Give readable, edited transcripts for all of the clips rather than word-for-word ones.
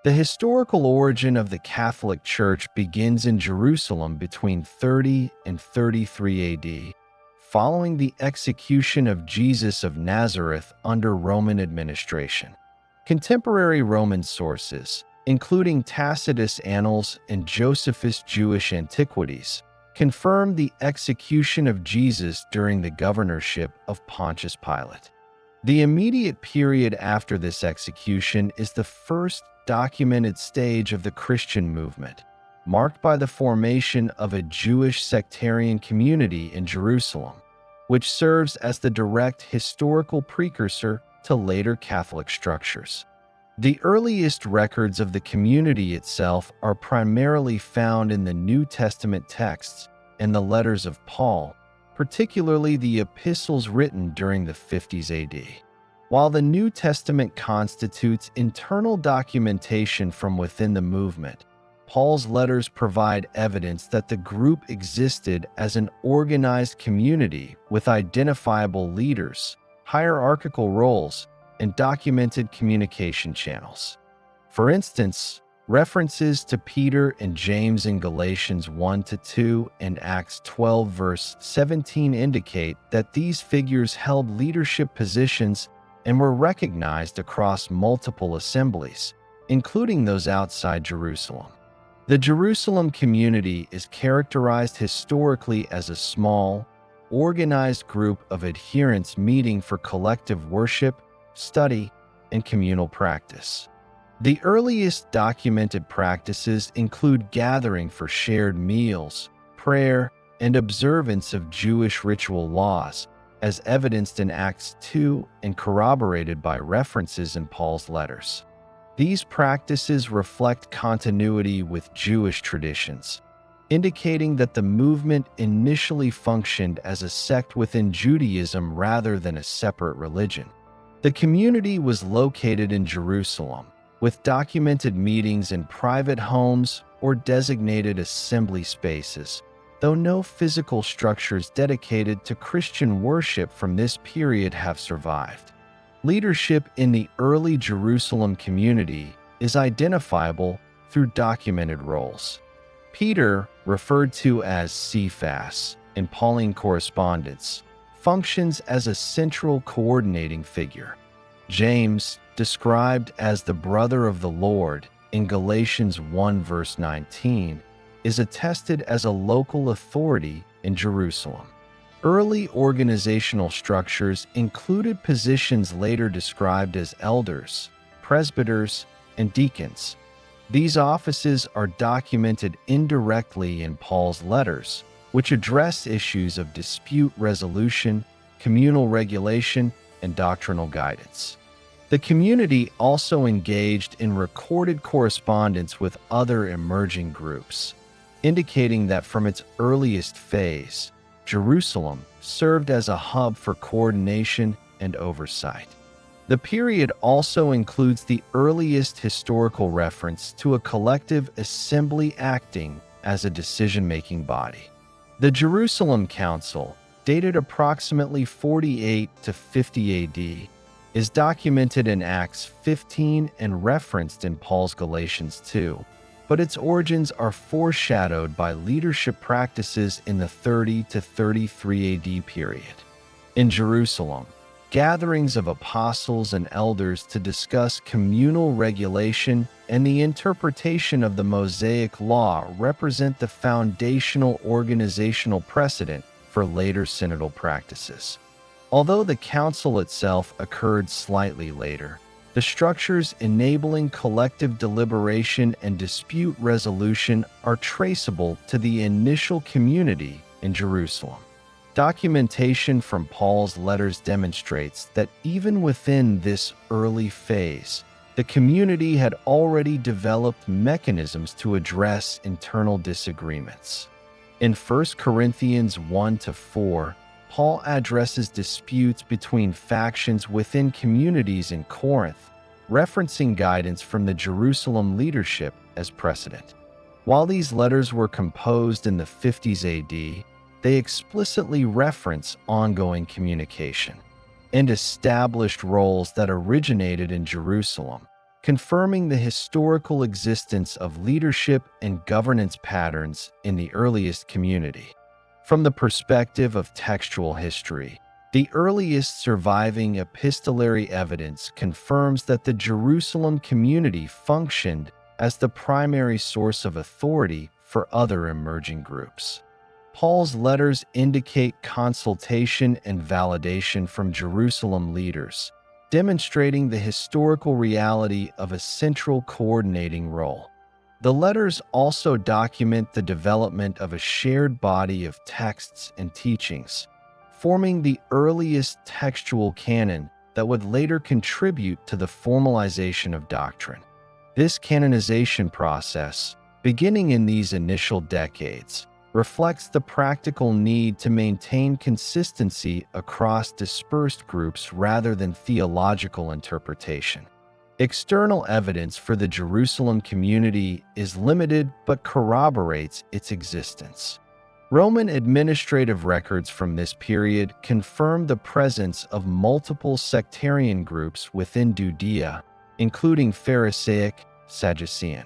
The historical origin of the Catholic Church begins in Jerusalem between 30 and 33 AD, following the execution of Jesus of Nazareth under Roman administration. Contemporary Roman sources, including Tacitus' Annals and Josephus' Jewish Antiquities, confirm the execution of Jesus during the governorship of Pontius Pilate. The immediate period after this execution is the first documented stage of the Christian movement, marked by the formation of a Jewish sectarian community in Jerusalem, which serves as the direct historical precursor to later Catholic structures. The earliest records of the community itself are primarily found in the New Testament texts and the letters of Paul, particularly the epistles written during the 50s AD. While the New Testament constitutes internal documentation from within the movement, Paul's letters provide evidence that the group existed as an organized community with identifiable leaders, hierarchical roles, and documented communication channels. For instance, references to Peter and James in Galatians 1-2 and Acts 12 verse 17 indicate that these figures held leadership positions and were recognized across multiple assemblies, including those outside Jerusalem. The Jerusalem community is characterized historically as a small, organized group of adherents meeting for collective worship, study, and communal practice. The earliest documented practices include gathering for shared meals, prayer, and observance of Jewish ritual laws, as evidenced in Acts 2 and corroborated by references in Paul's letters. These practices reflect continuity with Jewish traditions, indicating that the movement initially functioned as a sect within Judaism rather than a separate religion. The community was located in Jerusalem, with documented meetings in private homes or designated assembly spaces, though no physical structures dedicated to Christian worship from this period have survived. Leadership in the early Jerusalem community is identifiable through documented roles. Peter, referred to as Cephas in Pauline correspondence, functions as a central coordinating figure. James, described as the brother of the Lord in Galatians 1 verse 19, is attested as a local authority in Jerusalem. Early organizational structures included positions later described as elders, presbyters, and deacons. These offices are documented indirectly in Paul's letters, which address issues of dispute resolution, communal regulation, and doctrinal guidance. The community also engaged in recorded correspondence with other emerging groups, indicating that from its earliest phase, Jerusalem served as a hub for coordination and oversight. The period also includes the earliest historical reference to a collective assembly acting as a decision-making body. The Jerusalem Council, dated approximately 48 to 50 AD, is documented in Acts 15 and referenced in Paul's Galatians 2, but its origins are foreshadowed by leadership practices in the 30 to 33 AD period. In Jerusalem, gatherings of apostles and elders to discuss communal regulation and the interpretation of the Mosaic Law represent the foundational organizational precedent for later synodal practices. Although the council itself occurred slightly later, the structures enabling collective deliberation and dispute resolution are traceable to the initial community in Jerusalem. Documentation from Paul's letters demonstrates that even within this early phase, the community had already developed mechanisms to address internal disagreements. In 1 Corinthians 1-4, Paul addresses disputes between factions within communities in Corinth, referencing guidance from the Jerusalem leadership as precedent. While these letters were composed in the 50s AD, they explicitly reference ongoing communication and established roles that originated in Jerusalem, confirming the historical existence of leadership and governance patterns in the earliest community. From the perspective of textual history, the earliest surviving epistolary evidence confirms that the Jerusalem community functioned as the primary source of authority for other emerging groups. Paul's letters indicate consultation and validation from Jerusalem leaders, demonstrating the historical reality of a central coordinating role. The letters also document the development of a shared body of texts and teachings, forming the earliest textual canon that would later contribute to the formalization of doctrine. This canonization process, beginning in these initial decades, reflects the practical need to maintain consistency across dispersed groups rather than theological interpretation. External evidence for the Jerusalem community is limited but corroborates its existence. Roman administrative records from this period confirm the presence of multiple sectarian groups within Judea, including Pharisaic, Sadducean,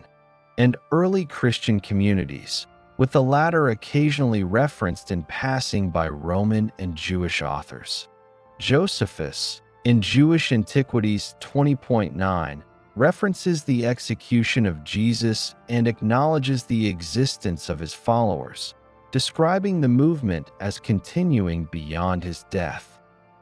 and early Christian communities, with the latter occasionally referenced in passing by Roman and Jewish authors. Josephus, in Jewish Antiquities 20.9, references the execution of Jesus and acknowledges the existence of his followers, describing the movement as continuing beyond his death.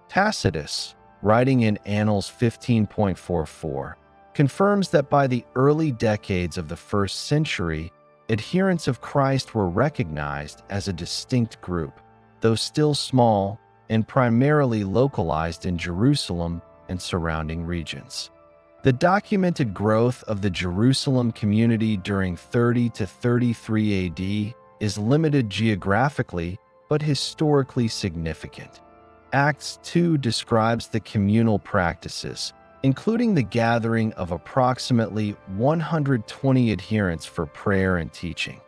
Tacitus, writing in Annals 15.44, confirms that by the early decades of the 1st century, adherents of Christ were recognized as a distinct group, though still small and primarily localized in Jerusalem and surrounding regions. The documented growth of the Jerusalem community during 30 to 33 AD is limited geographically but historically significant. Acts 2 describes the communal practices, including the gathering of approximately 120 adherents for prayer and teaching.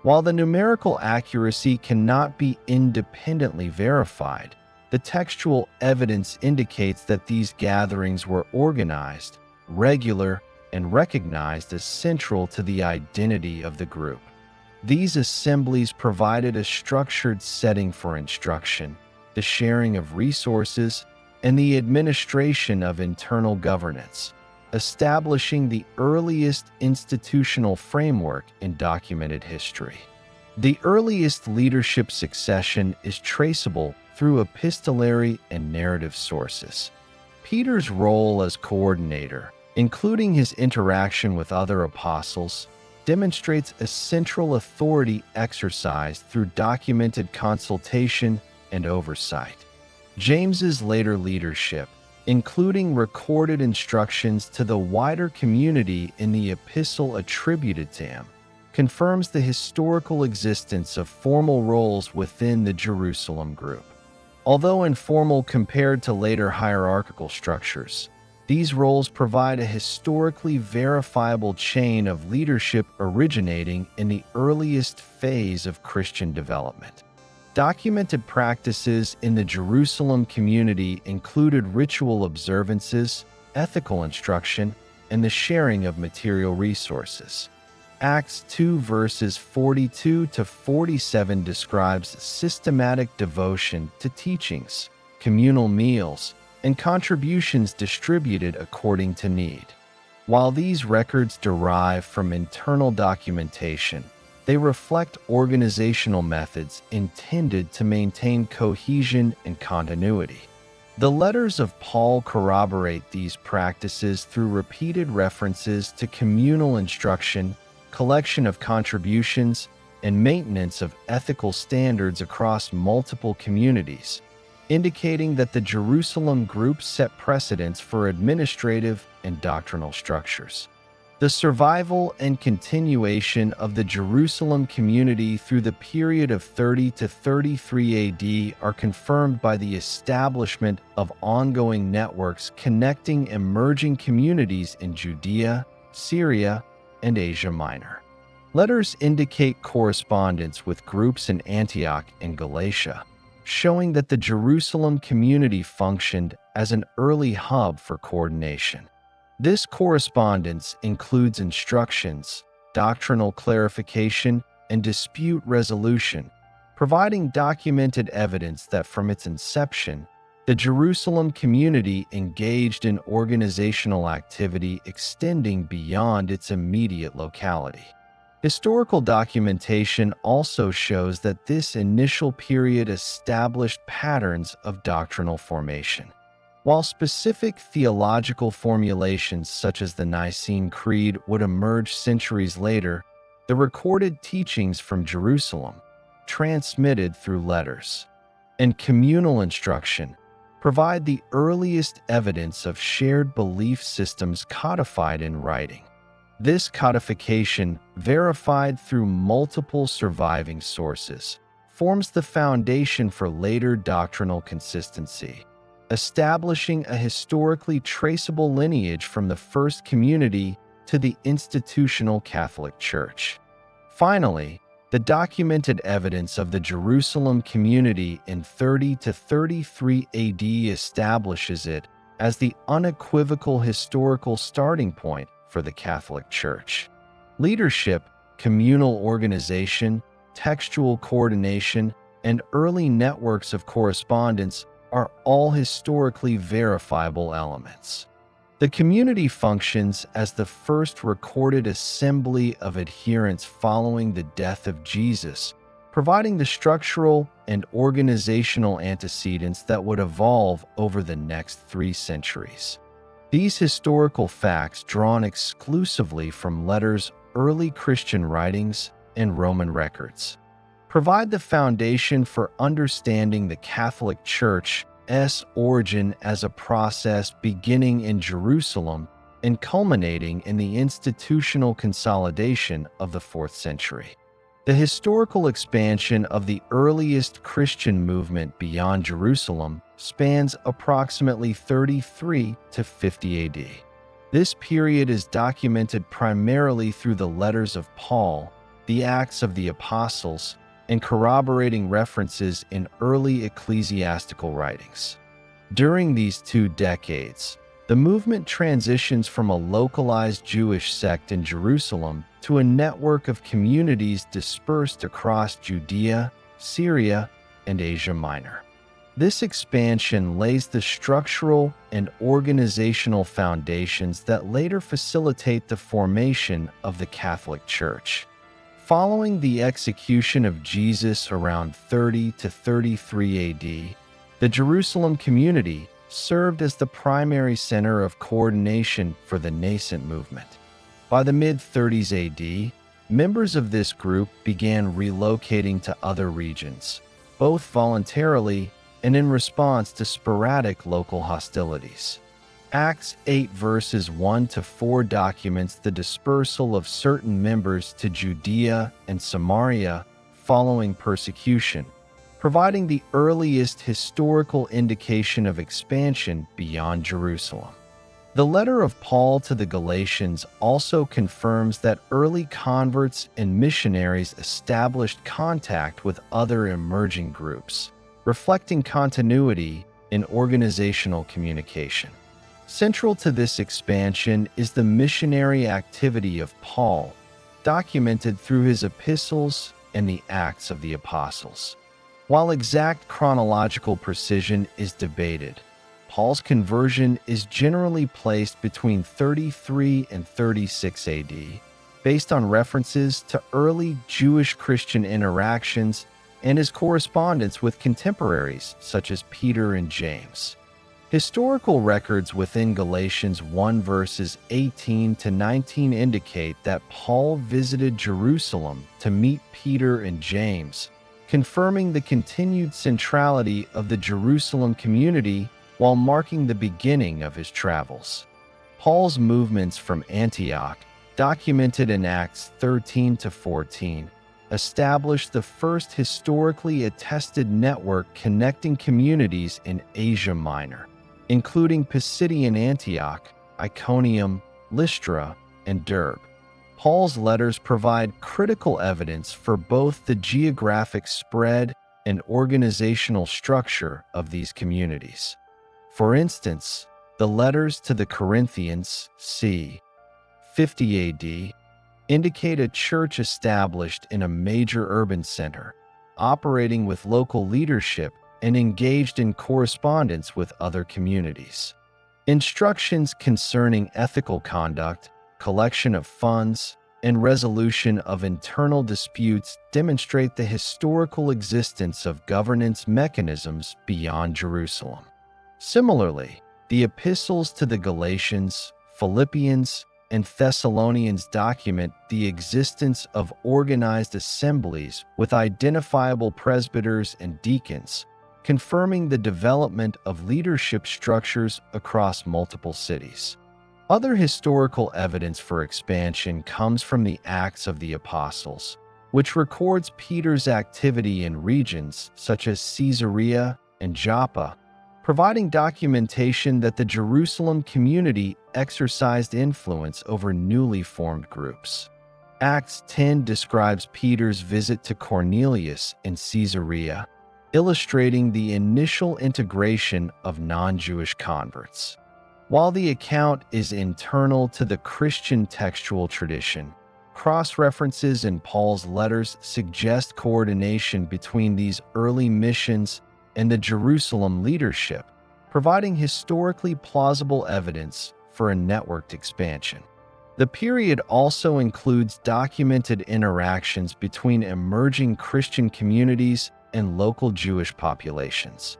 While the numerical accuracy cannot be independently verified, the textual evidence indicates that these gatherings were organized, regular, and recognized as central to the identity of the group. These assemblies provided a structured setting for instruction, the sharing of resources, and the administration of internal governance, establishing the earliest institutional framework in documented history. The earliest leadership succession is traceable through epistolary and narrative sources. Peter's role as coordinator, including his interaction with other apostles, demonstrates a central authority exercised through documented consultation and oversight. James's later leadership, including recorded instructions to the wider community in the epistle attributed to him, confirms the historical existence of formal roles within the Jerusalem group. Although informal compared to later hierarchical structures, these roles provide a historically verifiable chain of leadership originating in the earliest phase of Christian development. Documented practices in the Jerusalem community included ritual observances, ethical instruction, and the sharing of material resources. Acts 2 verses 42 to 47 describes systematic devotion to teachings, communal meals, and contributions distributed according to need. While these records derive from internal documentation, they reflect organizational methods intended to maintain cohesion and continuity. The letters of Paul corroborate these practices through repeated references to communal instruction, collection of contributions, and maintenance of ethical standards across multiple communities, indicating that the Jerusalem group set precedents for administrative and doctrinal structures. The survival and continuation of the Jerusalem community through the period of 30 to 33 AD are confirmed by the establishment of ongoing networks connecting emerging communities in Judea, Syria, and Asia Minor. Letters indicate correspondence with groups in Antioch and Galatia, showing that the Jerusalem community functioned as an early hub for coordination. This correspondence includes instructions, doctrinal clarification, and dispute resolution, providing documented evidence that from its inception, the Jerusalem community engaged in organizational activity extending beyond its immediate locality. Historical documentation also shows that this initial period established patterns of doctrinal formation. While specific theological formulations such as the Nicene Creed would emerge centuries later, the recorded teachings from Jerusalem, transmitted through letters, and communal instruction provide the earliest evidence of shared belief systems codified in writing. This codification, verified through multiple surviving sources, forms the foundation for later doctrinal consistency, establishing a historically traceable lineage from the first community to the institutional Catholic Church. Finally, the documented evidence of the Jerusalem community in 30 to 33 AD establishes it as the unequivocal historical starting point for the Catholic Church. Leadership, communal organization, textual coordination, and early networks of correspondence are all historically verifiable elements. The community functions as the first recorded assembly of adherents following the death of Jesus, providing the structural and organizational antecedents that would evolve over the next 3 centuries. These historical facts, drawn exclusively from letters, early Christian writings, and Roman records, provide the foundation for understanding the Catholic Church's origin as a process beginning in Jerusalem and culminating in the institutional consolidation of the 4th century. The historical expansion of the earliest Christian movement beyond Jerusalem spans approximately 33 to 50 AD. This period is documented primarily through the letters of Paul, the Acts of the Apostles, and corroborating references in early ecclesiastical writings. During these 2 decades, the movement transitions from a localized Jewish sect in Jerusalem to a network of communities dispersed across Judea, Syria, and Asia Minor. This expansion lays the structural and organizational foundations that later facilitate the formation of the Catholic Church. Following the execution of Jesus around 30 to 33 AD, the Jerusalem community served as the primary center of coordination for the nascent movement. By the mid-30s AD, members of this group began relocating to other regions, both voluntarily and in response to sporadic local hostilities. Acts 8 verses 1 to 4 documents the dispersal of certain members to Judea and Samaria following persecution, providing the earliest historical indication of expansion beyond Jerusalem. The letter of Paul to the Galatians also confirms that early converts and missionaries established contact with other emerging groups, reflecting continuity in organizational communication. Central to this expansion is the missionary activity of Paul, documented through his epistles and the Acts of the Apostles. While exact chronological precision is debated, Paul's conversion is generally placed between 33 and 36 AD, based on references to early Jewish-Christian interactions and his correspondence with contemporaries such as Peter and James. Historical records within Galatians 1 verses 18 to 19 indicate that Paul visited Jerusalem to meet Peter and James, confirming the continued centrality of the Jerusalem community while marking the beginning of his travels. Paul's movements from Antioch, documented in Acts 13 to 14, established the first historically attested network connecting communities in Asia Minor, including Pisidian Antioch, Iconium, Lystra, and Derbe. Paul's letters provide critical evidence for both the geographic spread and organizational structure of these communities. For instance, The letters to the Corinthians, c. 50 AD, indicate a church established in a major urban center, operating with local leadership and engaged in correspondence with other communities. Instructions concerning ethical conduct, collection of funds, and resolution of internal disputes demonstrate the historical existence of governance mechanisms beyond Jerusalem. Similarly, the epistles to the Galatians, Philippians, and Thessalonians document the existence of organized assemblies with identifiable presbyters and deacons, confirming the development of leadership structures across multiple cities. Other historical evidence for expansion comes from the Acts of the Apostles, which records Peter's activity in regions such as Caesarea and Joppa, providing documentation that the Jerusalem community exercised influence over newly formed groups. Acts 10 describes Peter's visit to Cornelius in Caesarea, illustrating the initial integration of non-Jewish converts. While the account is internal to the Christian textual tradition, cross-references in Paul's letters suggest coordination between these early missions and the Jerusalem leadership, providing historically plausible evidence for a networked expansion. The period also includes documented interactions between emerging Christian communities and local Jewish populations.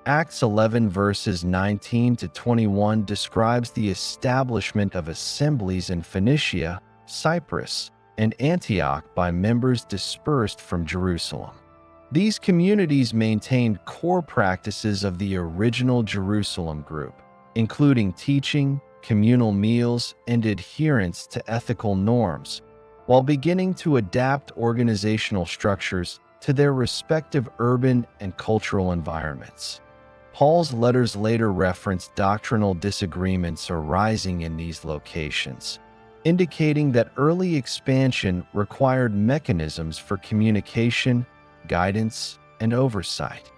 Acts 11 verses 19 to 21 describes the establishment of assemblies in Phoenicia, Cyprus, and Antioch by members dispersed from Jerusalem. These communities maintained core practices of the original Jerusalem group, including teaching, communal meals, and adherence to ethical norms, while beginning to adapt organizational structures to their respective urban and cultural environments. Paul's letters later reference doctrinal disagreements arising in these locations, indicating that early expansion required mechanisms for communication, guidance, and oversight.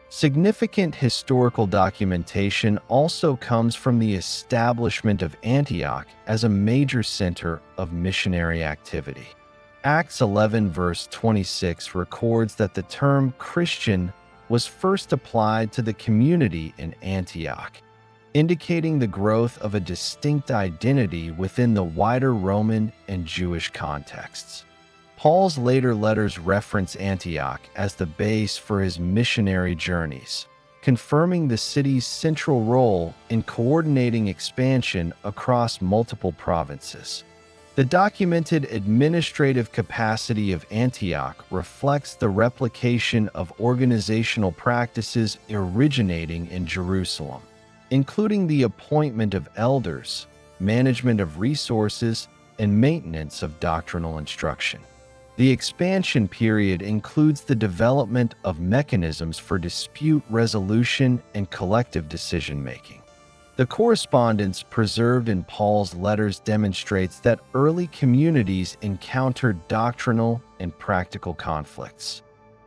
Significant historical documentation also comes from the establishment of Antioch as a major center of missionary activity. Acts 11 verse 26 records that the term Christian was first applied to the community in Antioch, indicating the growth of a distinct identity within the wider Roman and Jewish contexts. Paul's later letters reference Antioch as the base for his missionary journeys, confirming the city's central role in coordinating expansion across multiple provinces. The documented administrative capacity of Antioch reflects the replication of organizational practices originating in Jerusalem, including the appointment of elders, management of resources, and maintenance of doctrinal instruction. The expansion period includes the development of mechanisms for dispute resolution and collective decision-making. The correspondence preserved in Paul's letters demonstrates that early communities encountered doctrinal and practical conflicts.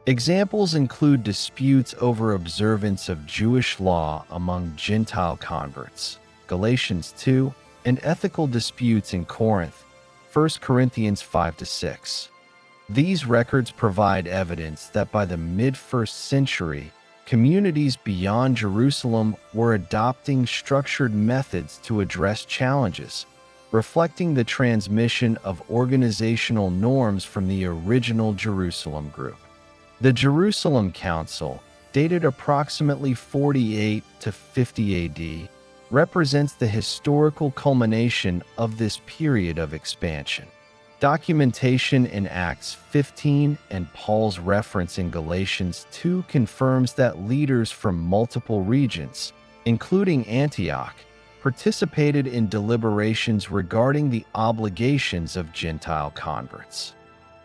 Examples include disputes over observance of Jewish law among Gentile converts, Galatians 2, and ethical disputes in Corinth, First Corinthians 5-6. These records provide evidence that by the mid-1st century, communities beyond Jerusalem were adopting structured methods to address challenges, reflecting the transmission of organizational norms from the original Jerusalem group. The Jerusalem Council, dated approximately 48 to 50 AD, represents the historical culmination of this period of expansion. Documentation in Acts 15 and Paul's reference in Galatians 2 confirms that leaders from multiple regions, including Antioch, participated in deliberations regarding the obligations of Gentile converts.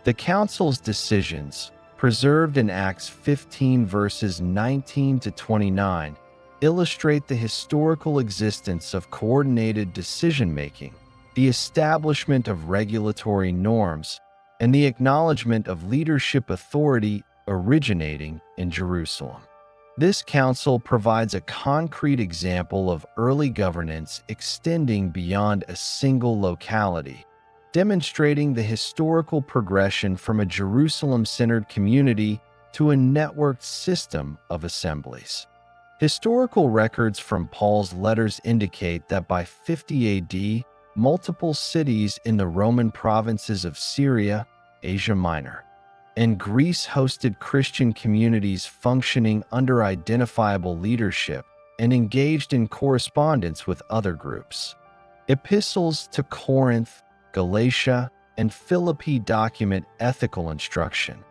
The council's decisions, preserved in Acts 15 verses 19 to 29, illustrate the historical existence of coordinated decision-making, the establishment of regulatory norms, and the acknowledgement of leadership authority originating in Jerusalem. This council provides a concrete example of early governance extending beyond a single locality, demonstrating the historical progression from a Jerusalem-centered community to a networked system of assemblies. Historical records from Paul's letters indicate that by 50 AD, multiple cities in the Roman provinces of Syria, Asia Minor, and Greece hosted Christian communities functioning under identifiable leadership and engaged in correspondence with other groups. Epistles to Corinth, Galatia, and Philippi document ethical instruction,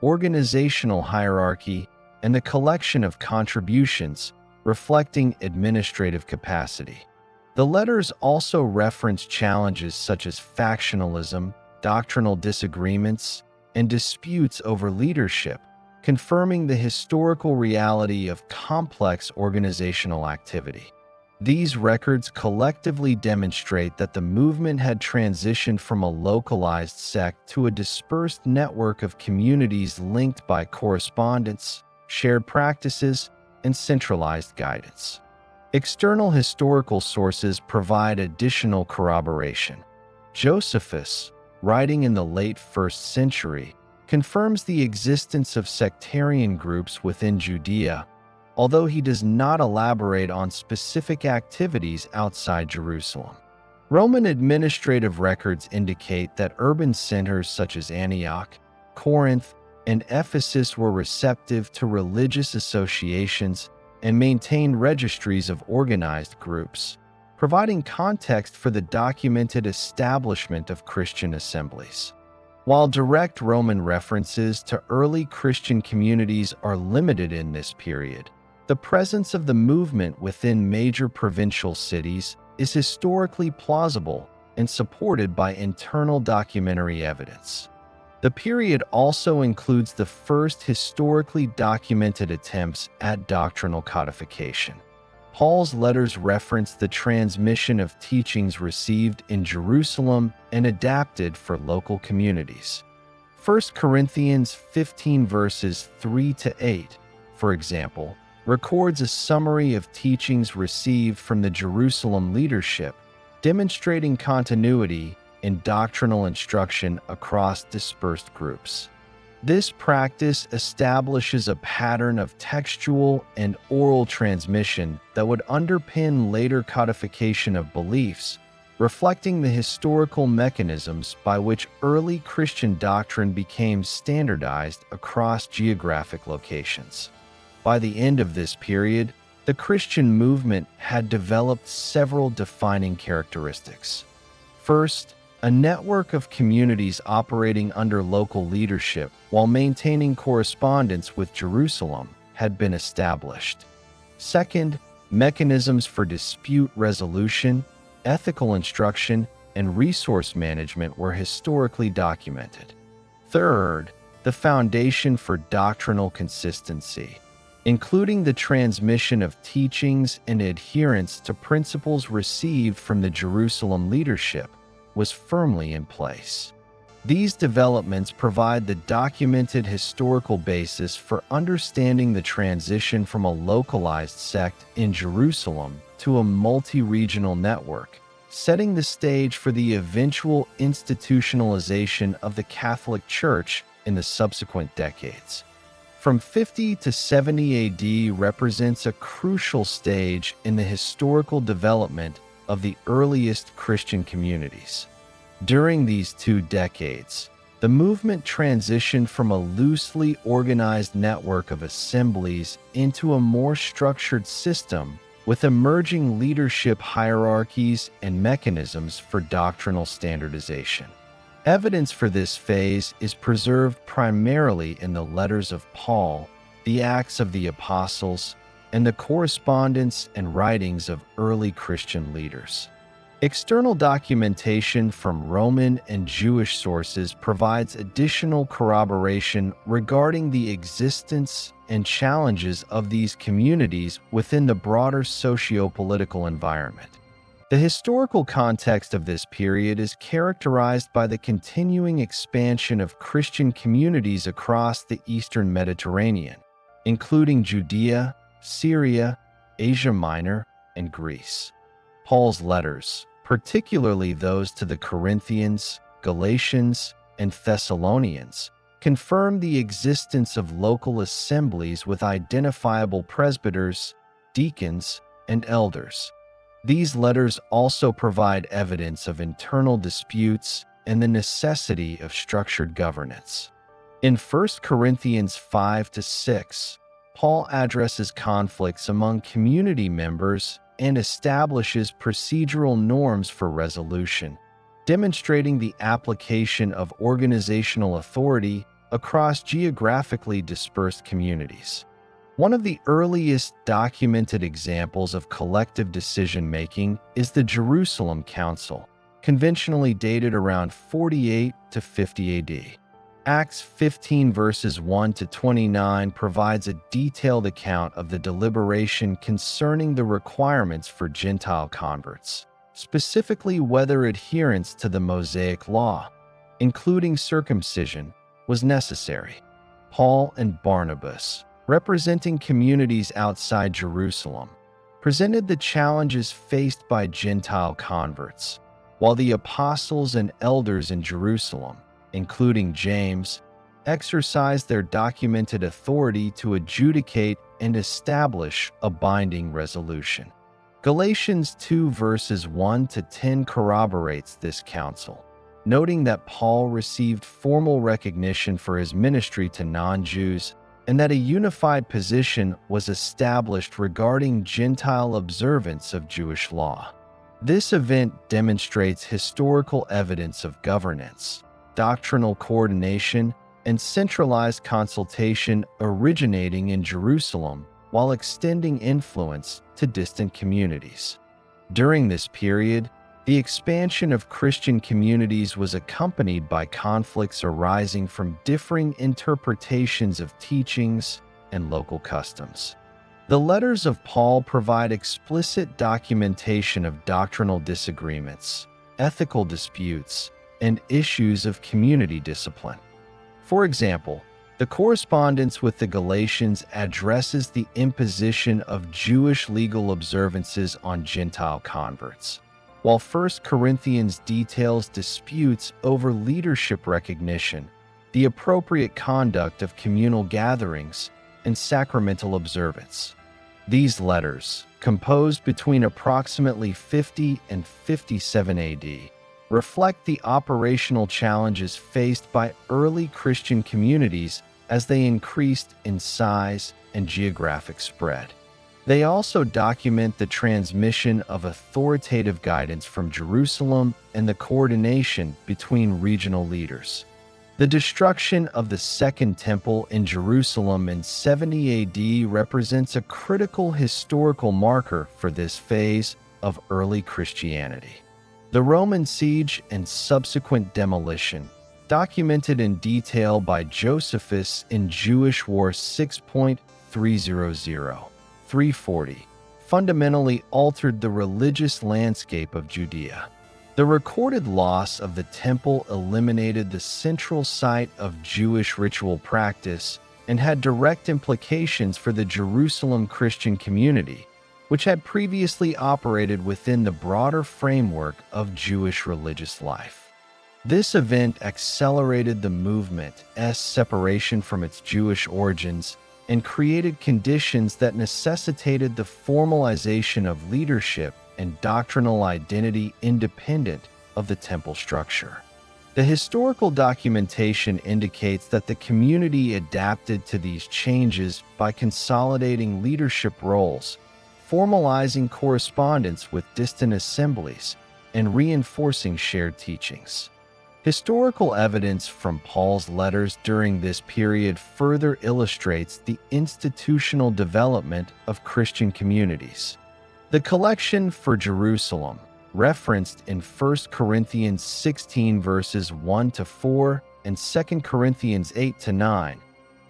organizational hierarchy, and the collection of contributions, reflecting administrative capacity. The letters also reference challenges such as factionalism, doctrinal disagreements, and disputes over leadership, confirming the historical reality of complex organizational activity. These records collectively demonstrate that the movement had transitioned from a localized sect to a dispersed network of communities linked by correspondence, shared practices, and centralized guidance. External historical sources provide additional corroboration. Josephus, writing in the late 1st century, confirms the existence of sectarian groups within Judea, although he does not elaborate on specific activities outside Jerusalem. Roman administrative records indicate that urban centers such as Antioch, Corinth, and Ephesus were receptive to religious associations and maintained registries of organized groups, providing context for the documented establishment of Christian assemblies. While direct Roman references to early Christian communities are limited in this period, the presence of the movement within major provincial cities is historically plausible and supported by internal documentary evidence. The period also includes the first historically documented attempts at doctrinal codification. Paul's letters reference the transmission of teachings received in Jerusalem and adapted for local communities. 1 Corinthians 15 verses 3-8, for example, records a summary of teachings received from the Jerusalem leadership, demonstrating continuity in doctrinal instruction across dispersed groups. This practice establishes a pattern of textual and oral transmission that would underpin later codification of beliefs, reflecting the historical mechanisms by which early Christian doctrine became standardized across geographic locations. By the end of this period, the Christian movement had developed several defining characteristics. First, a network of communities operating under local leadership while maintaining correspondence with Jerusalem had been established. Second, mechanisms for dispute resolution, ethical instruction, and resource management were historically documented. Third, the foundation for doctrinal consistency, including the transmission of teachings and adherence to principles received from the Jerusalem leadership, was firmly in place. These developments provide the documented historical basis for understanding the transition from a localized sect in Jerusalem to a multi-regional network, setting the stage for the eventual institutionalization of the Catholic Church in the subsequent decades. From 50 to 70 AD represents a crucial stage in the historical development of the earliest Christian communities. During these 2 decades, the movement transitioned from a loosely organized network of assemblies into a more structured system with emerging leadership hierarchies and mechanisms for doctrinal standardization. Evidence for this phase is preserved primarily in the letters of Paul, the Acts of the Apostles, and the correspondence and writings of early Christian leaders. External documentation from Roman and Jewish sources provides additional corroboration regarding the existence and challenges of these communities within the broader socio-political environment. The historical context of this period is characterized by the continuing expansion of Christian communities across the Eastern Mediterranean, including Judea, Syria, Asia Minor, and Greece. Paul's letters, particularly those to the Corinthians, Galatians, and Thessalonians, confirm the existence of local assemblies with identifiable presbyters, deacons, and elders. These letters also provide evidence of internal disputes and the necessity of structured governance. In 1 Corinthians 5-6, Paul addresses conflicts among community members and establishes procedural norms for resolution, demonstrating the application of organizational authority across geographically dispersed communities. One of the earliest documented examples of collective decision-making is the Jerusalem Council, conventionally dated around 48 to 50 AD. Acts 15 verses 1 to 29 provides a detailed account of the deliberation concerning the requirements for Gentile converts, specifically whether adherence to the Mosaic law, including circumcision, was necessary. Paul and Barnabas, representing communities outside Jerusalem, presented the challenges faced by Gentile converts, while the apostles and elders in Jerusalem, including James, exercised their documented authority to adjudicate and establish a binding resolution. Galatians 2 verses 1 to 10 corroborates this council, noting that Paul received formal recognition for his ministry to non-Jews and that a unified position was established regarding Gentile observance of Jewish law. This event demonstrates historical evidence of governance, doctrinal coordination, and centralized consultation originating in Jerusalem while extending influence to distant communities. During this period, the expansion of Christian communities was accompanied by conflicts arising from differing interpretations of teachings and local customs. The letters of Paul provide explicit documentation of doctrinal disagreements, ethical disputes, and issues of community discipline. For example, the correspondence with the Galatians addresses the imposition of Jewish legal observances on Gentile converts, while 1 Corinthians details disputes over leadership recognition, the appropriate conduct of communal gatherings, and sacramental observance. These letters, composed between approximately 50 and 57 AD, reflect the operational challenges faced by early Christian communities as they increased in size and geographic spread. They also document the transmission of authoritative guidance from Jerusalem and the coordination between regional leaders. The destruction of the Second Temple in Jerusalem in 70 AD represents a critical historical marker for this phase of early Christianity. The Roman siege and subsequent demolition, documented in detail by Josephus in Jewish War 6.300-340, fundamentally altered the religious landscape of Judea. The recorded loss of the temple eliminated the central site of Jewish ritual practice and had direct implications for the Jerusalem Christian community, which had previously operated within the broader framework of Jewish religious life. This event accelerated the movement's separation from its Jewish origins and created conditions that necessitated the formalization of leadership and doctrinal identity independent of the temple structure. The historical documentation indicates that the community adapted to these changes by consolidating leadership roles, formalizing correspondence with distant assemblies, and reinforcing shared teachings. Historical evidence from Paul's letters during this period further illustrates the institutional development of Christian communities. The collection for Jerusalem, referenced in 1 Corinthians 16 verses 1-4 and 2 Corinthians 8-9,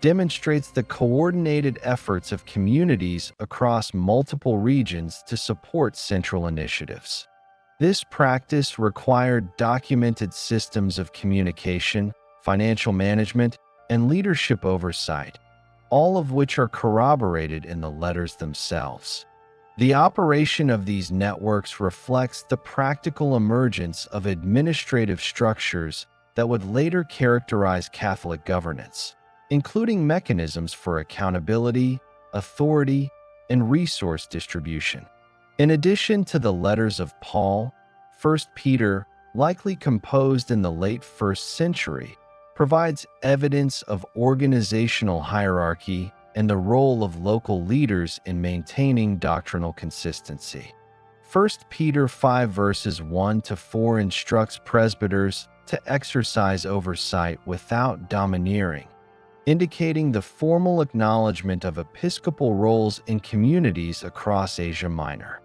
demonstrates the coordinated efforts of communities across multiple regions to support central initiatives. This practice required documented systems of communication, financial management, and leadership oversight, all of which are corroborated in the letters themselves. The operation of these networks reflects the practical emergence of administrative structures that would later characterize Catholic governance, including mechanisms for accountability, authority, and resource distribution. In addition to the letters of Paul, First Peter, likely composed in the late 1st century, provides evidence of organizational hierarchy and the role of local leaders in maintaining doctrinal consistency. First Peter 5 verses 1 to 4 instructs presbyters to exercise oversight without domineering, indicating the formal acknowledgement of episcopal roles in communities across Asia Minor.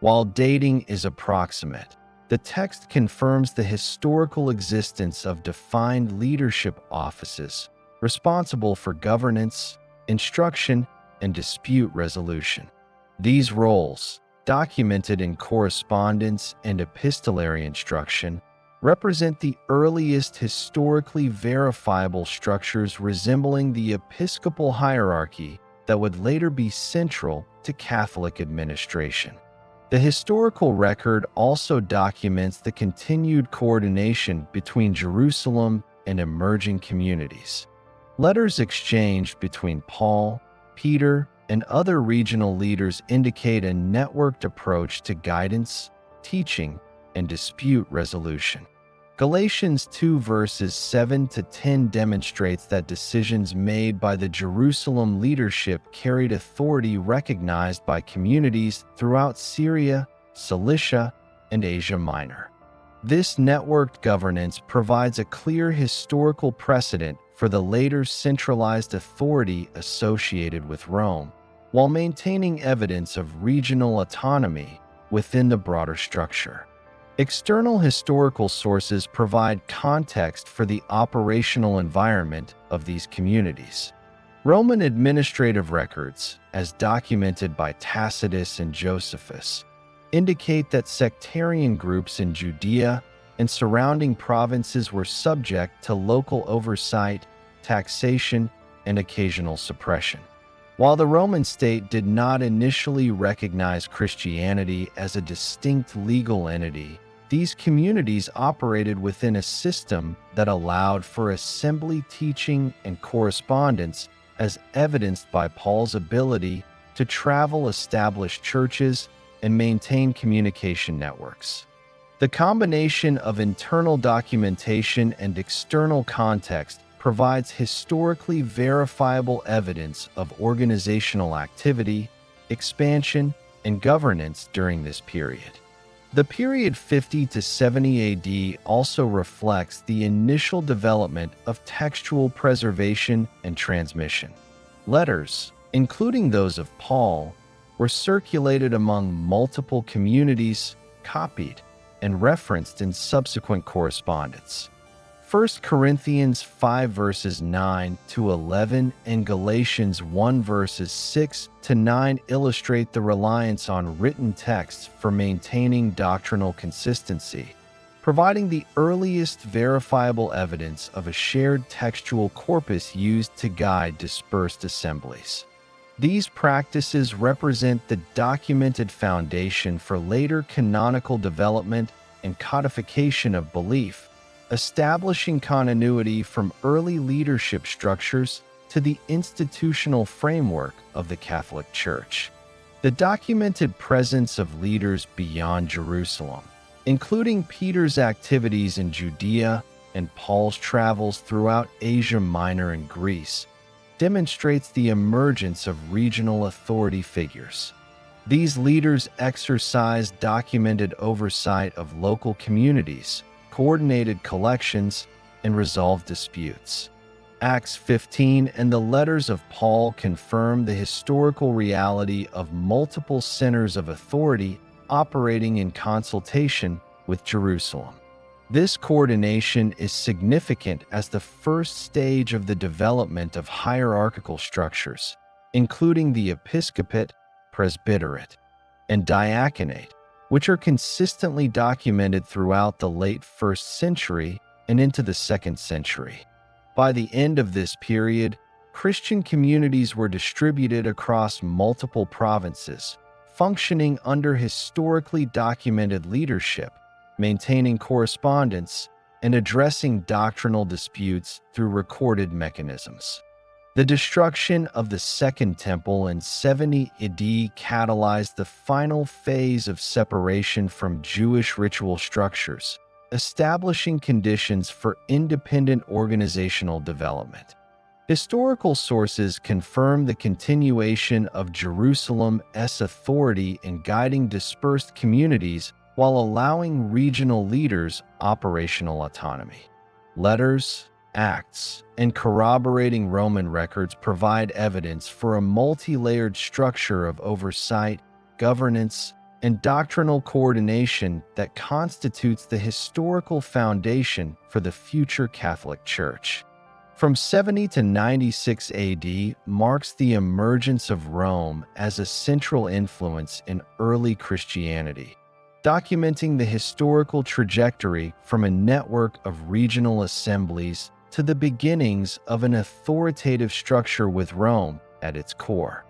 While dating is approximate, the text confirms the historical existence of defined leadership offices responsible for governance, instruction, and dispute resolution. These roles, documented in correspondence and epistolary instruction, represent the earliest historically verifiable structures resembling the episcopal hierarchy that would later be central to Catholic administration. The historical record also documents the continued coordination between Jerusalem and emerging communities. Letters exchanged between Paul, Peter, and other regional leaders indicate a networked approach to guidance, teaching, and dispute resolution. Galatians 2 verses 7 to 10 demonstrates that decisions made by the Jerusalem leadership carried authority recognized by communities throughout Syria, Cilicia, and Asia Minor. This networked governance provides a clear historical precedent for the later centralized authority associated with Rome, while maintaining evidence of regional autonomy within the broader structure. External historical sources provide context for the operational environment of these communities. Roman administrative records, as documented by Tacitus and Josephus, indicate that sectarian groups in Judea and surrounding provinces were subject to local oversight, taxation, and occasional suppression. While the Roman state did not initially recognize Christianity as a distinct legal entity, these communities operated within a system that allowed for assembly teaching and correspondence, as evidenced by Paul's ability to travel established churches and maintain communication networks. The combination of internal documentation and external context provides historically verifiable evidence of organizational activity, expansion, and governance during this period. The period 50 to 70 AD also reflects the initial development of textual preservation and transmission. Letters, including those of Paul, were circulated among multiple communities, copied, and referenced in subsequent correspondence. 1 Corinthians 5 verses 9 to 11 and Galatians 1 verses 6 to 9 illustrate the reliance on written texts for maintaining doctrinal consistency, providing the earliest verifiable evidence of a shared textual corpus used to guide dispersed assemblies. These practices represent the documented foundation for later canonical development and codification of belief, establishing continuity from early leadership structures to the institutional framework of the Catholic Church. The documented presence of leaders beyond Jerusalem, including Peter's activities in Judea and Paul's travels throughout Asia Minor and Greece, demonstrates the emergence of regional authority figures. These leaders exercised documented oversight of local communities, coordinated collections, and resolved disputes. Acts 15 and the letters of Paul confirm the historical reality of multiple centers of authority operating in consultation with Jerusalem. This coordination is significant as the first stage of the development of hierarchical structures, including the episcopate, presbyterate, and diaconate, which are consistently documented throughout the late 1st century and into the 2nd century. By the end of this period, Christian communities were distributed across multiple provinces, functioning under historically documented leadership, maintaining correspondence, and addressing doctrinal disputes through recorded mechanisms. The destruction of the Second Temple in 70 AD catalyzed the final phase of separation from Jewish ritual structures, establishing conditions for independent organizational development. Historical sources confirm the continuation of Jerusalem's authority in guiding dispersed communities while allowing regional leaders operational autonomy. Letters, acts, and corroborating Roman records provide evidence for a multi-layered structure of oversight, governance, and doctrinal coordination that constitutes the historical foundation for the future Catholic Church. From 70 to 96 AD marks the emergence of Rome as a central influence in early Christianity, documenting the historical trajectory from a network of regional assemblies to the beginnings of an authoritative structure with Rome at its core.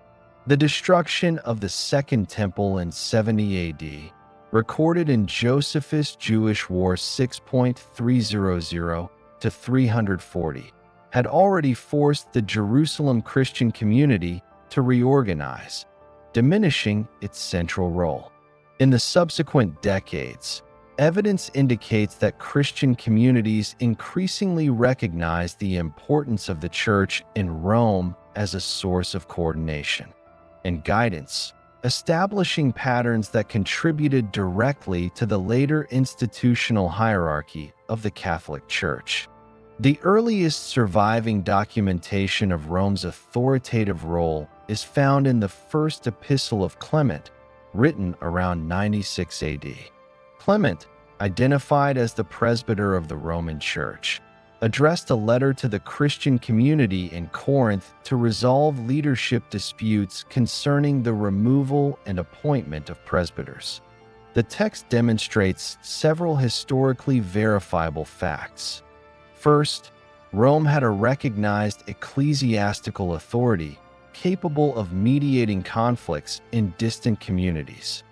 The destruction of the Second Temple in 70 AD, recorded in Josephus' Jewish War 6.300 to 340, had already forced the Jerusalem Christian community to reorganize, diminishing its central role. In the subsequent decades, evidence indicates that Christian communities increasingly recognized the importance of the Church in Rome as a source of coordination and guidance, establishing patterns that contributed directly to the later institutional hierarchy of the Catholic Church. The earliest surviving documentation of Rome's authoritative role is found in the First Epistle of Clement, written around 96 AD. Clement, identified as the presbyter of the Roman Church, addressed a letter to the Christian community in Corinth to resolve leadership disputes concerning the removal and appointment of presbyters. The text demonstrates several historically verifiable facts. First, Rome had a recognized ecclesiastical authority capable of mediating conflicts in distant communities.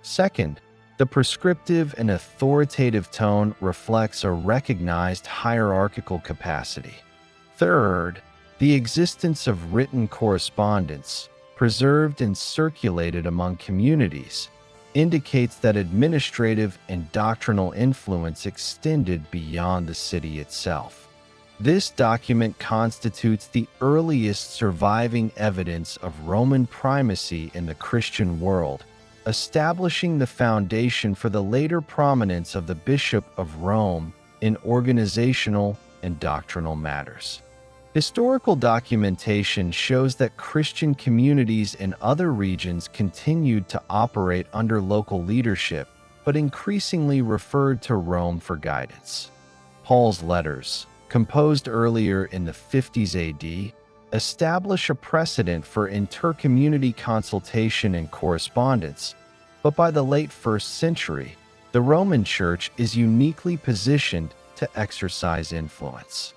Second, the prescriptive and authoritative tone reflects a recognized hierarchical capacity. Third, the existence of written correspondence, preserved and circulated among communities, indicates that administrative and doctrinal influence extended beyond the city itself. This document constitutes the earliest surviving evidence of Roman primacy in the Christian world, establishing the foundation for the later prominence of the Bishop of Rome in organizational and doctrinal matters. Historical documentation shows that Christian communities in other regions continued to operate under local leadership, but increasingly referred to Rome for guidance. Paul's letters, composed earlier in the 50s AD, establish a precedent for intercommunity consultation and correspondence, but by the late 1st century, the Roman Church is uniquely positioned to exercise influence.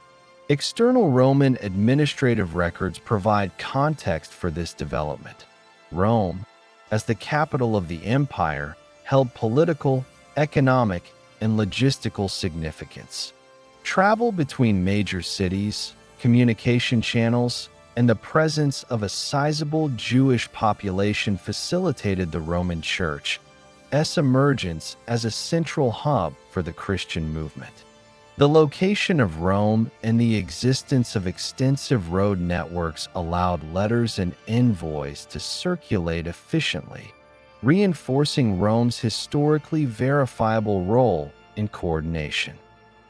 External Roman administrative records provide context for this development. Rome, as the capital of the empire, held political, economic, and logistical significance. Travel between major cities, communication channels, and the presence of a sizable Jewish population facilitated the Roman Church's emergence as a central hub for the Christian movement. The location of Rome and the existence of extensive road networks allowed letters and envoys to circulate efficiently, reinforcing Rome's historically verifiable role in coordination.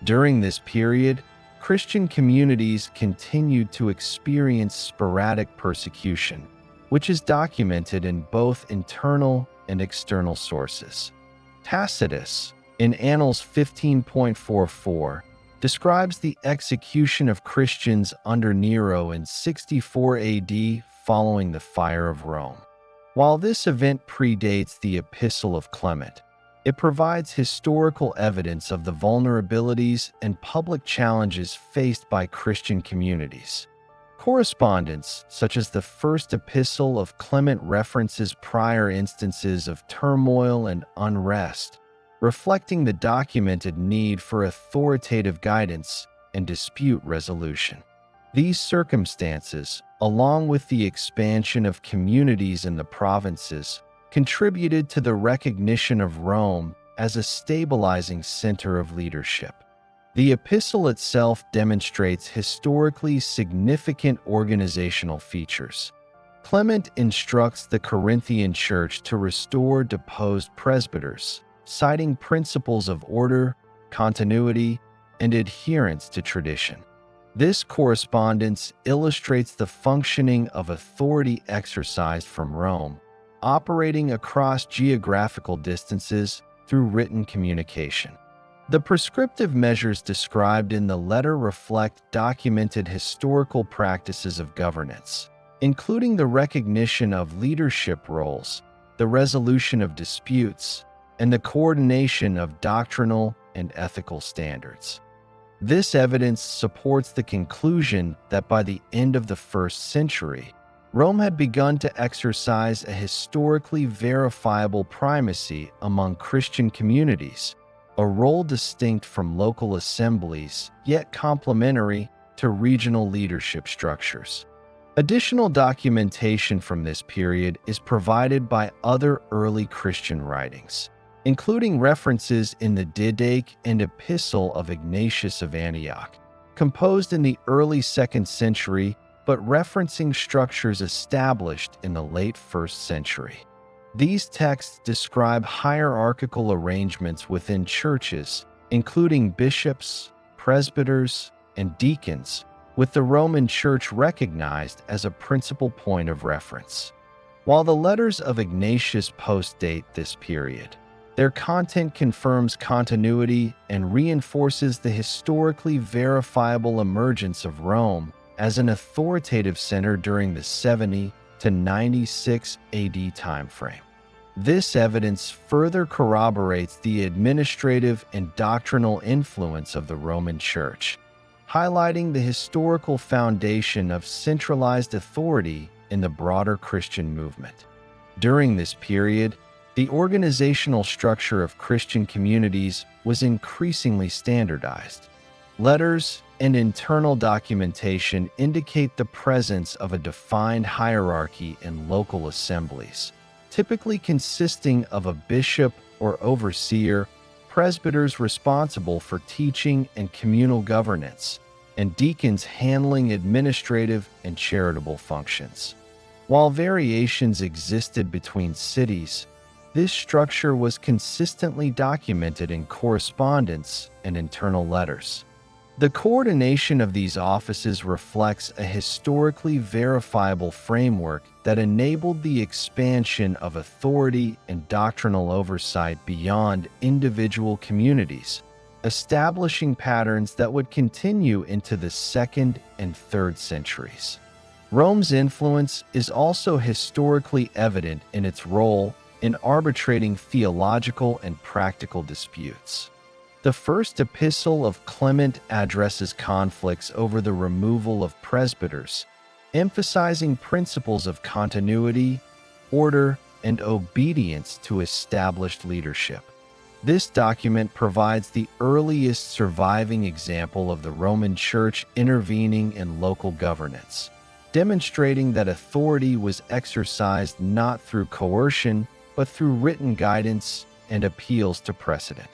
During this period, Christian communities continued to experience sporadic persecution, which is documented in both internal and external sources. Tacitus, in Annals 15.44, describes the execution of Christians under Nero in 64 AD following the fire of Rome. While this event predates the Epistle of Clement, it provides historical evidence of the vulnerabilities and public challenges faced by Christian communities. Correspondence, such as the first epistle of Clement, references prior instances of turmoil and unrest, reflecting the documented need for authoritative guidance and dispute resolution. These circumstances, along with the expansion of communities in the provinces, contributed to the recognition of Rome as a stabilizing center of leadership. The epistle itself demonstrates historically significant organizational features. Clement instructs the Corinthian church to restore deposed presbyters, citing principles of order, continuity, and adherence to tradition. This correspondence illustrates the functioning of authority exercised from Rome, operating across geographical distances through written communication. The prescriptive measures described in the letter reflect documented historical practices of governance, including the recognition of leadership roles, the resolution of disputes, and the coordination of doctrinal and ethical standards. This evidence supports the conclusion that by the end of the 1st century, Rome had begun to exercise a historically verifiable primacy among Christian communities, a role distinct from local assemblies, yet complementary to regional leadership structures. Additional documentation from this period is provided by other early Christian writings, including references in the Didache and Epistle of Ignatius of Antioch, composed in the early 2nd century but referencing structures established in the late 1st century. These texts describe hierarchical arrangements within churches, including bishops, presbyters, and deacons, with the Roman Church recognized as a principal point of reference. While the letters of Ignatius postdate this period, their content confirms continuity and reinforces the historically verifiable emergence of Rome as an authoritative center during the 70 to 96 AD timeframe. This evidence further corroborates the administrative and doctrinal influence of the Roman Church, highlighting the historical foundation of centralized authority in the broader Christian movement. During this period, the organizational structure of Christian communities was increasingly standardized. Letters and internal documentation indicate the presence of a defined hierarchy in local assemblies, typically consisting of a bishop or overseer, presbyters responsible for teaching and communal governance, and deacons handling administrative and charitable functions. While variations existed between cities, this structure was consistently documented in correspondence and internal letters. The coordination of these offices reflects a historically verifiable framework that enabled the expansion of authority and doctrinal oversight beyond individual communities, establishing patterns that would continue into the 2nd and 3rd centuries. Rome's influence is also historically evident in its role in arbitrating theological and practical disputes. The first epistle of Clement addresses conflicts over the removal of presbyters, emphasizing principles of continuity, order, and obedience to established leadership. This document provides the earliest surviving example of the Roman Church intervening in local governance, demonstrating that authority was exercised not through coercion, but through written guidance and appeals to precedent.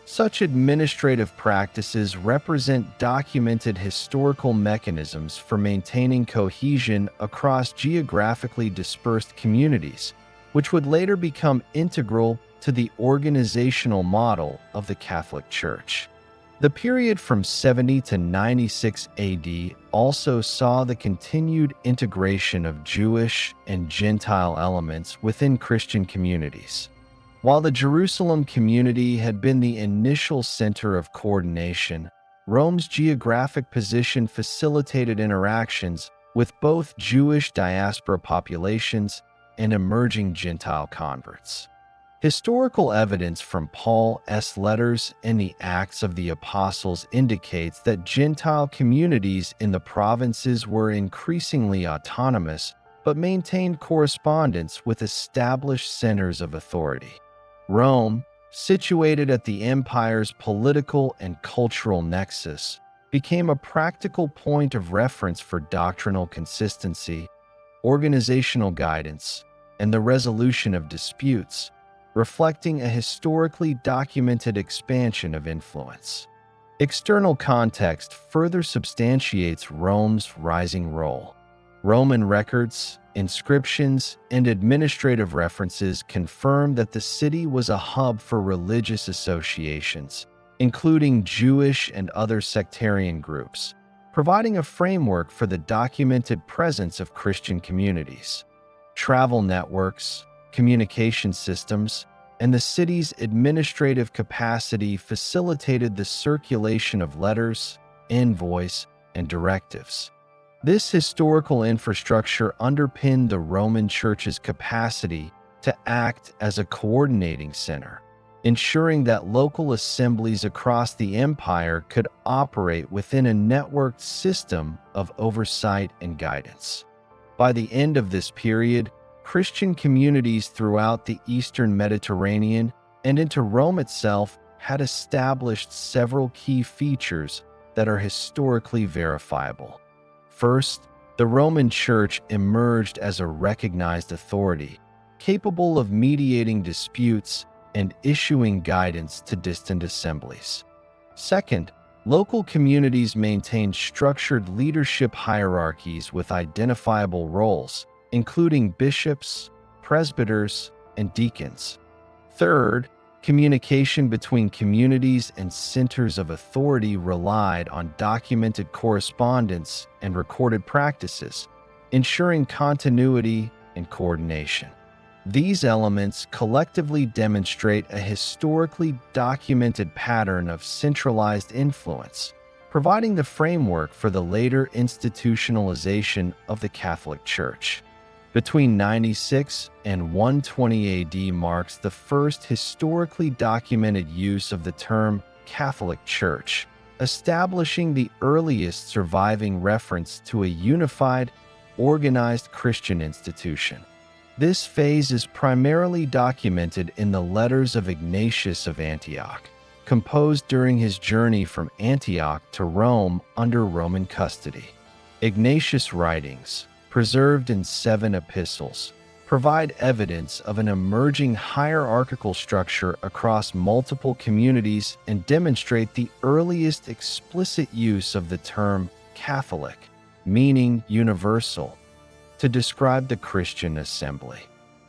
Such administrative practices represent documented historical mechanisms for maintaining cohesion across geographically dispersed communities, which would later become integral to the organizational model of the Catholic Church. The period from 70 to 96 AD also saw the continued integration of Jewish and Gentile elements within Christian communities. While the Jerusalem community had been the initial center of coordination, Rome's geographic position facilitated interactions with both Jewish diaspora populations and emerging Gentile converts. Historical evidence from Paul's letters and the Acts of the Apostles indicates that Gentile communities in the provinces were increasingly autonomous but maintained correspondence with established centers of authority. Rome, situated at the empire's political and cultural nexus, became a practical point of reference for doctrinal consistency, organizational guidance, and the resolution of disputes, reflecting a historically documented expansion of influence. External context further substantiates Rome's rising role. Roman records, inscriptions, and administrative references confirm that the city was a hub for religious associations, including Jewish and other sectarian groups, providing a framework for the documented presence of Christian communities. Travel networks, communication systems, and the city's administrative capacity facilitated the circulation of letters, envoys, and directives. This historical infrastructure underpinned the Roman Church's capacity to act as a coordinating center, ensuring that local assemblies across the empire could operate within a networked system of oversight and guidance. By the end of this period, Christian communities throughout the Eastern Mediterranean and into Rome itself had established several key features that are historically verifiable. First, the Roman Church emerged as a recognized authority, capable of mediating disputes and issuing guidance to distant assemblies. Second, local communities maintained structured leadership hierarchies with identifiable roles, including bishops, presbyters, and deacons. Third, communication between communities and centers of authority relied on documented correspondence and recorded practices, ensuring continuity and coordination. These elements collectively demonstrate a historically documented pattern of centralized influence, providing the framework for the later institutionalization of the Catholic Church. Between 96 and 120 AD marks the first historically documented use of the term Catholic Church, establishing the earliest surviving reference to a unified, organized Christian institution. This phase is primarily documented in the letters of Ignatius of Antioch, composed during his journey from Antioch to Rome under Roman custody. Ignatius' writings, preserved in 7 epistles, provide evidence of an emerging hierarchical structure across multiple communities and demonstrate the earliest explicit use of the term Catholic, meaning universal, to describe the Christian assembly.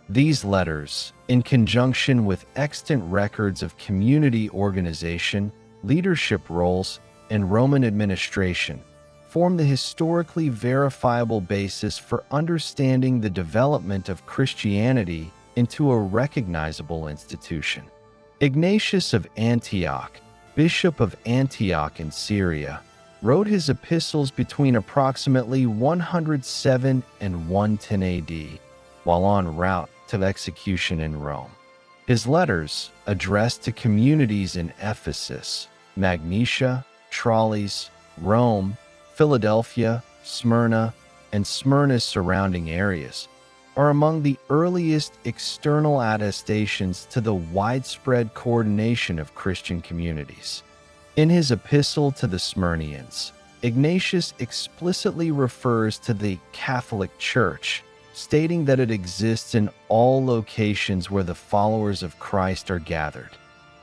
These letters, in conjunction with extant records of community organization, leadership roles, and Roman administration, form the historically verifiable basis for understanding the development of Christianity into a recognizable institution. Ignatius of Antioch, Bishop of Antioch in Syria, wrote his epistles between approximately 107 and 110 AD, while en route to execution in Rome. His letters, addressed to communities in Ephesus, Magnesia, Tralles, Rome, Philadelphia, Smyrna, and Smyrna's surrounding areas, are among the earliest external attestations to the widespread coordination of Christian communities. In his epistle to the Smyrnians, Ignatius explicitly refers to the Catholic Church, stating that it exists in all locations where the followers of Christ are gathered.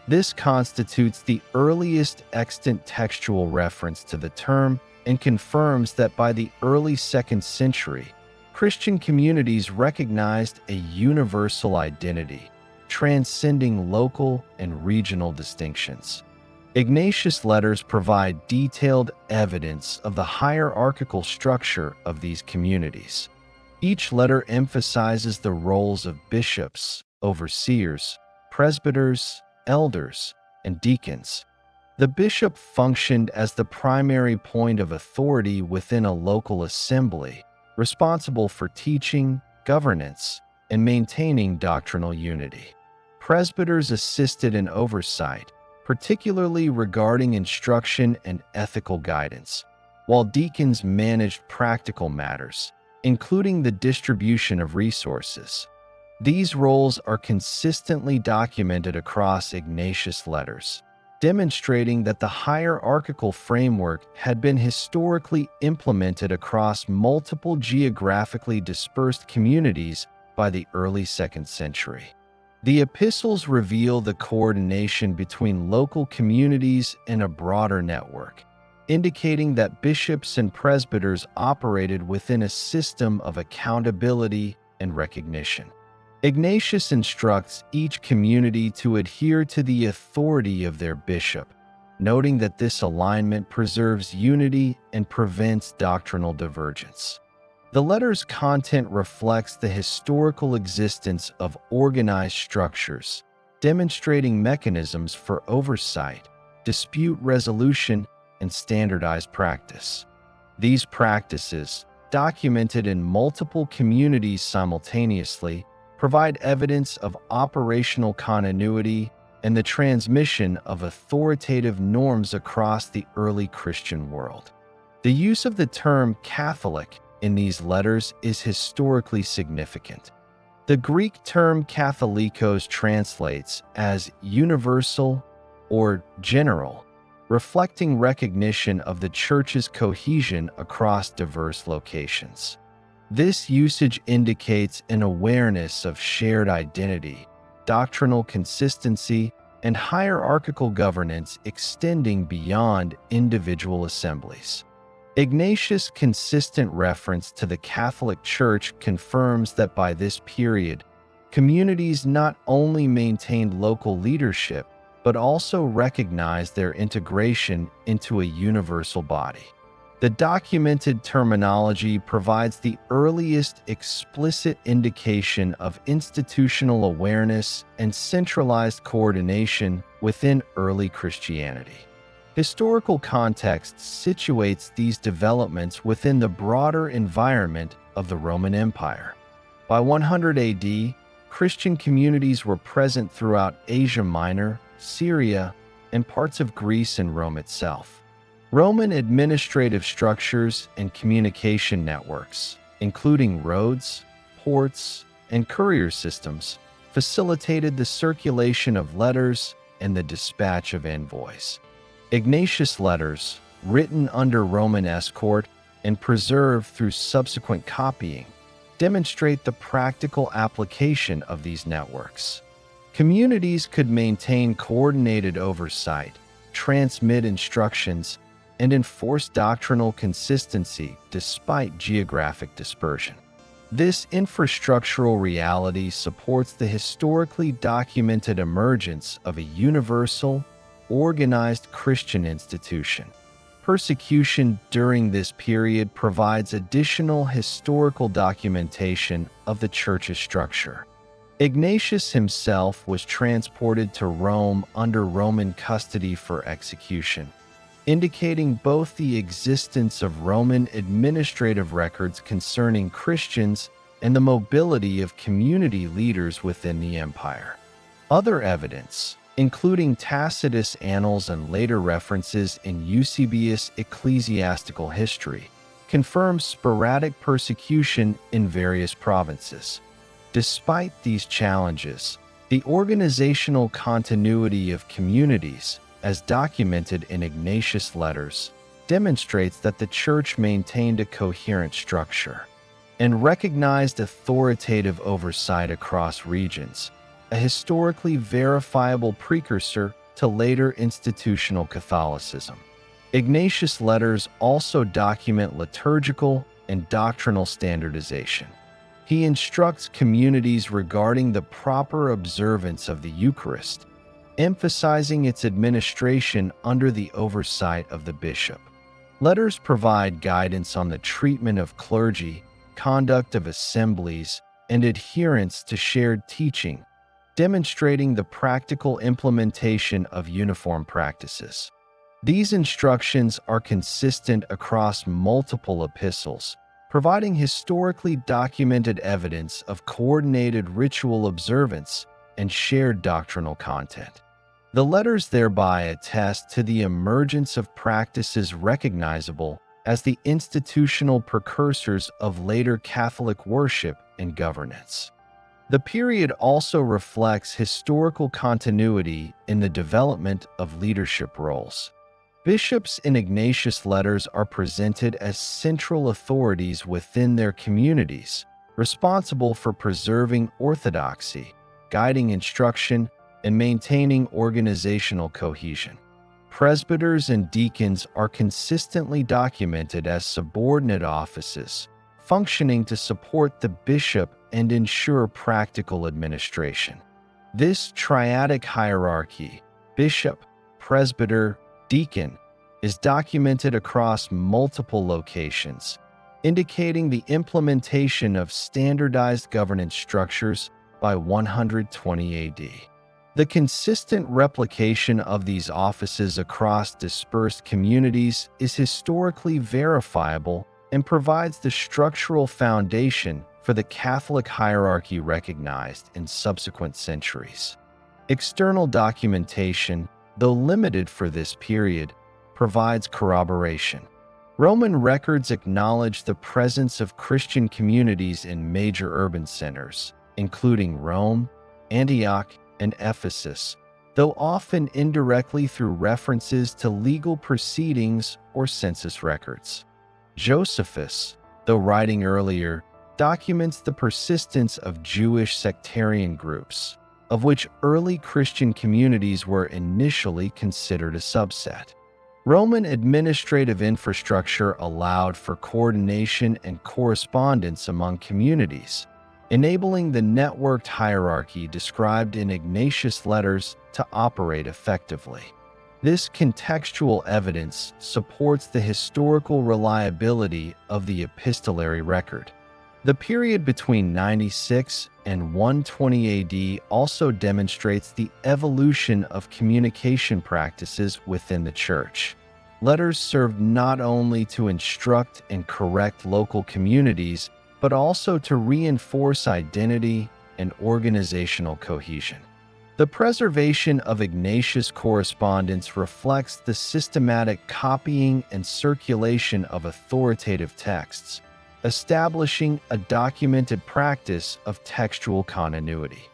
This constitutes the earliest extant textual reference to the term and confirms that by the early 2nd century, Christian communities recognized a universal identity, transcending local and regional distinctions. Ignatius' letters provide detailed evidence of the hierarchical structure of these communities. Each letter emphasizes the roles of bishops, overseers, presbyters, elders, and deacons. The bishop functioned as the primary point of authority within a local assembly, responsible for teaching, governance, and maintaining doctrinal unity. Presbyters assisted in oversight, particularly regarding instruction and ethical guidance, while deacons managed practical matters, including the distribution of resources. These roles are consistently documented across Ignatius' letters, demonstrating that the hierarchical framework had been historically implemented across multiple geographically dispersed communities by the early 2nd century. The epistles reveal the coordination between local communities and a broader network, indicating that bishops and presbyters operated within a system of accountability and recognition. Ignatius instructs each community to adhere to the authority of their bishop, noting that this alignment preserves unity and prevents doctrinal divergence. The letter's content reflects the historical existence of organized structures, demonstrating mechanisms for oversight, dispute resolution, and standardized practice. These practices, documented in multiple communities simultaneously, provide evidence of operational continuity and the transmission of authoritative norms across the early Christian world. The use of the term Catholic in these letters is historically significant. The Greek term katholikos translates as universal or general, reflecting recognition of the Church's cohesion across diverse locations. This usage indicates an awareness of shared identity, doctrinal consistency, and hierarchical governance extending beyond individual assemblies. Ignatius' consistent reference to the Catholic Church confirms that by this period, communities not only maintained local leadership, but also recognized their integration into a universal body. The documented terminology provides the earliest explicit indication of institutional awareness and centralized coordination within early Christianity. Historical context situates these developments within the broader environment of the Roman Empire. By 100 AD, Christian communities were present throughout Asia Minor, Syria, and parts of Greece and Rome itself. Roman administrative structures and communication networks, including roads, ports, and courier systems, facilitated the circulation of letters and the dispatch of envoys. Ignatius' letters, written under Roman escort and preserved through subsequent copying, demonstrate the practical application of these networks. Communities could maintain coordinated oversight, transmit instructions, and enforce doctrinal consistency despite geographic dispersion. This infrastructural reality supports the historically documented emergence of a universal, organized Christian institution. Persecution during this period provides additional historical documentation of the Church's structure. Ignatius himself was transported to Rome under Roman custody for execution, indicating both the existence of Roman administrative records concerning Christians and the mobility of community leaders within the empire. Other evidence, including Tacitus' annals and later references in Eusebius' ecclesiastical history, confirms sporadic persecution in various provinces. Despite these challenges, the organizational continuity of communities, as documented in Ignatius' letters, demonstrates that the Church maintained a coherent structure and recognized authoritative oversight across regions, a historically verifiable precursor to later institutional Catholicism. Ignatius' letters also document liturgical and doctrinal standardization. He instructs communities regarding the proper observance of the Eucharist, emphasizing its administration under the oversight of the bishop. Letters provide guidance on the treatment of clergy, conduct of assemblies, and adherence to shared teaching, demonstrating the practical implementation of uniform practices. These instructions are consistent across multiple epistles, providing historically documented evidence of coordinated ritual observance and shared doctrinal content. The letters thereby attest to the emergence of practices recognizable as the institutional precursors of later Catholic worship and governance. The period also reflects historical continuity in the development of leadership roles. Bishops in Ignatius' letters are presented as central authorities within their communities, responsible for preserving orthodoxy, guiding instruction, and maintaining organizational cohesion. Presbyters and deacons are consistently documented as subordinate offices, functioning to support the bishop and ensure practical administration. This triadic hierarchy, bishop, presbyter, deacon, is documented across multiple locations, indicating the implementation of standardized governance structures by 120 AD. The consistent replication of these offices across dispersed communities is historically verifiable and provides the structural foundation for the Catholic hierarchy recognized in subsequent centuries. External documentation, though limited for this period, provides corroboration. Roman records acknowledge the presence of Christian communities in major urban centers, including Rome, Antioch, and Ephesus, though often indirectly through references to legal proceedings or census records. Josephus, though writing earlier, documents the persistence of Jewish sectarian groups, of which early Christian communities were initially considered a subset. Roman administrative infrastructure allowed for coordination and correspondence among communities, enabling the networked hierarchy described in Ignatius' letters to operate effectively. This contextual evidence supports the historical reliability of the epistolary record. The period between 96 and 120 AD also demonstrates the evolution of communication practices within the Church. Letters served not only to instruct and correct local communities, but also to reinforce identity and organizational cohesion. The preservation of Ignatius' correspondence reflects the systematic copying and circulation of authoritative texts, establishing a documented practice of textual continuity.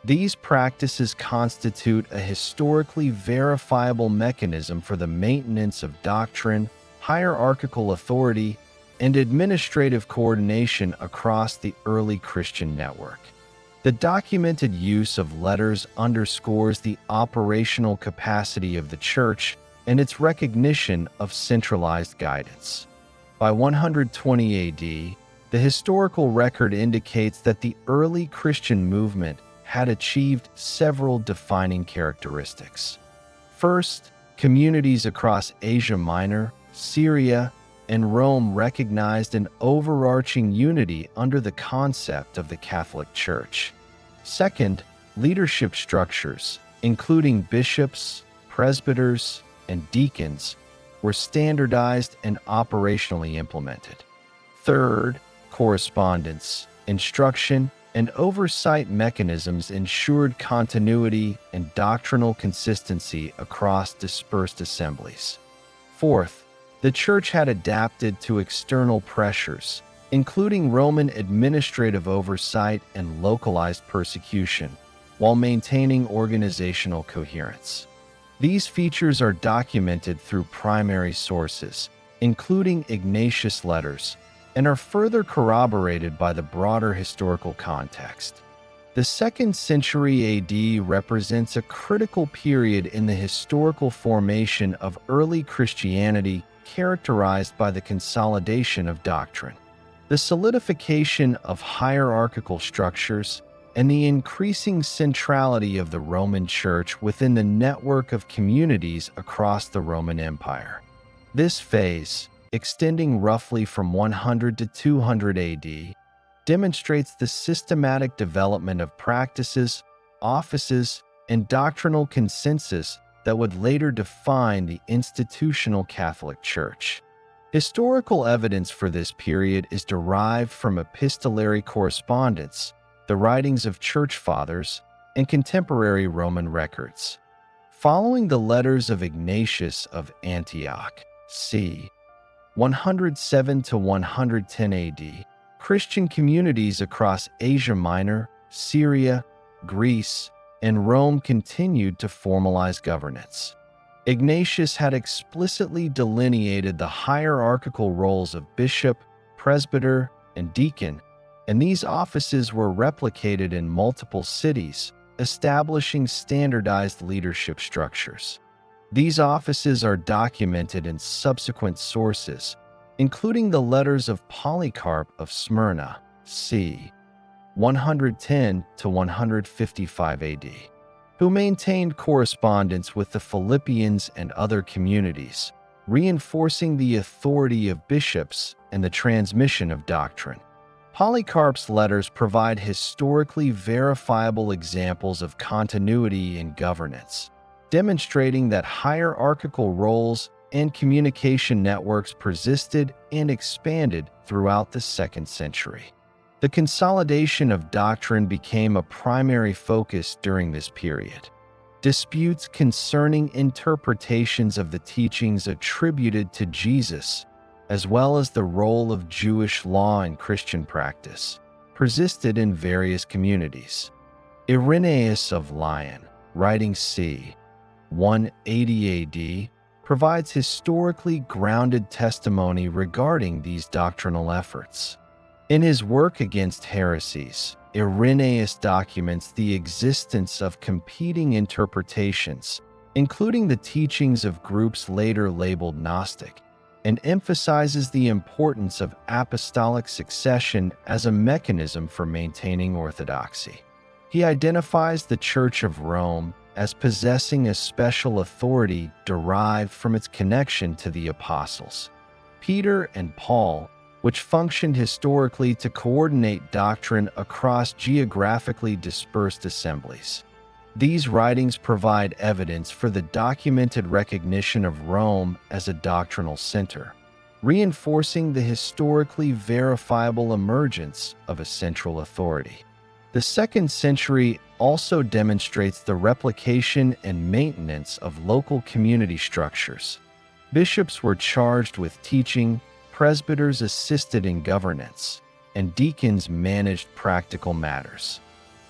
These practices constitute a historically verifiable mechanism for the maintenance of doctrine, hierarchical authority, and administrative coordination across the early Christian network. The documented use of letters underscores the operational capacity of the Church and its recognition of centralized guidance. By 120 AD, the historical record indicates that the early Christian movement had achieved several defining characteristics. First, communities across Asia Minor, Syria, and Rome recognized an overarching unity under the concept of the Catholic Church. Second, leadership structures, including bishops, presbyters, and deacons, were standardized and operationally implemented. Third, correspondence, instruction, and oversight mechanisms ensured continuity and doctrinal consistency across dispersed assemblies. Fourth, the Church had adapted to external pressures, including Roman administrative oversight and localized persecution, while maintaining organizational coherence. These features are documented through primary sources, including Ignatius' letters, and are further corroborated by the broader historical context. The 2nd century AD represents a critical period in the historical formation of early Christianity characterized by the consolidation of doctrine, the solidification of hierarchical structures, and the increasing centrality of the Roman Church within the network of communities across the Roman Empire. This phase, extending roughly from 100 to 200 AD, demonstrates the systematic development of practices, offices, and doctrinal consensus that would later define the institutional Catholic Church. Historical evidence for this period is derived from epistolary correspondence, the writings of church fathers, and contemporary Roman records. Following the letters of Ignatius of Antioch, c. 107 to 110 AD, Christian communities across Asia Minor, Syria, Greece, and Rome continued to formalize governance. Ignatius had explicitly delineated the hierarchical roles of bishop, presbyter, and deacon, and these offices were replicated in multiple cities, establishing standardized leadership structures. These offices are documented in subsequent sources, including the letters of Polycarp of Smyrna, c. 110 to 155 AD, who maintained correspondence with the Philippians and other communities, reinforcing the authority of bishops and the transmission of doctrine. Polycarp's letters provide historically verifiable examples of continuity in governance, demonstrating that hierarchical roles and communication networks persisted and expanded throughout the 2nd century. The consolidation of doctrine became a primary focus during this period. Disputes concerning interpretations of the teachings attributed to Jesus, as well as the role of Jewish law and Christian practice, persisted in various communities. Irenaeus of Lyon, writing c. 180 AD, provides historically grounded testimony regarding these doctrinal efforts. In his work against heresies, Irenaeus documents the existence of competing interpretations, including the teachings of groups later labeled Gnostic, and emphasizes the importance of apostolic succession as a mechanism for maintaining orthodoxy. He identifies the Church of Rome as possessing a special authority derived from its connection to the apostles, Peter and Paul, which functioned historically to coordinate doctrine across geographically dispersed assemblies. These writings provide evidence for the documented recognition of Rome as a doctrinal center, reinforcing the historically verifiable emergence of a central authority. The 2nd century also demonstrates the replication and maintenance of local community structures. Bishops were charged with teaching, presbyters assisted in governance, and deacons managed practical matters.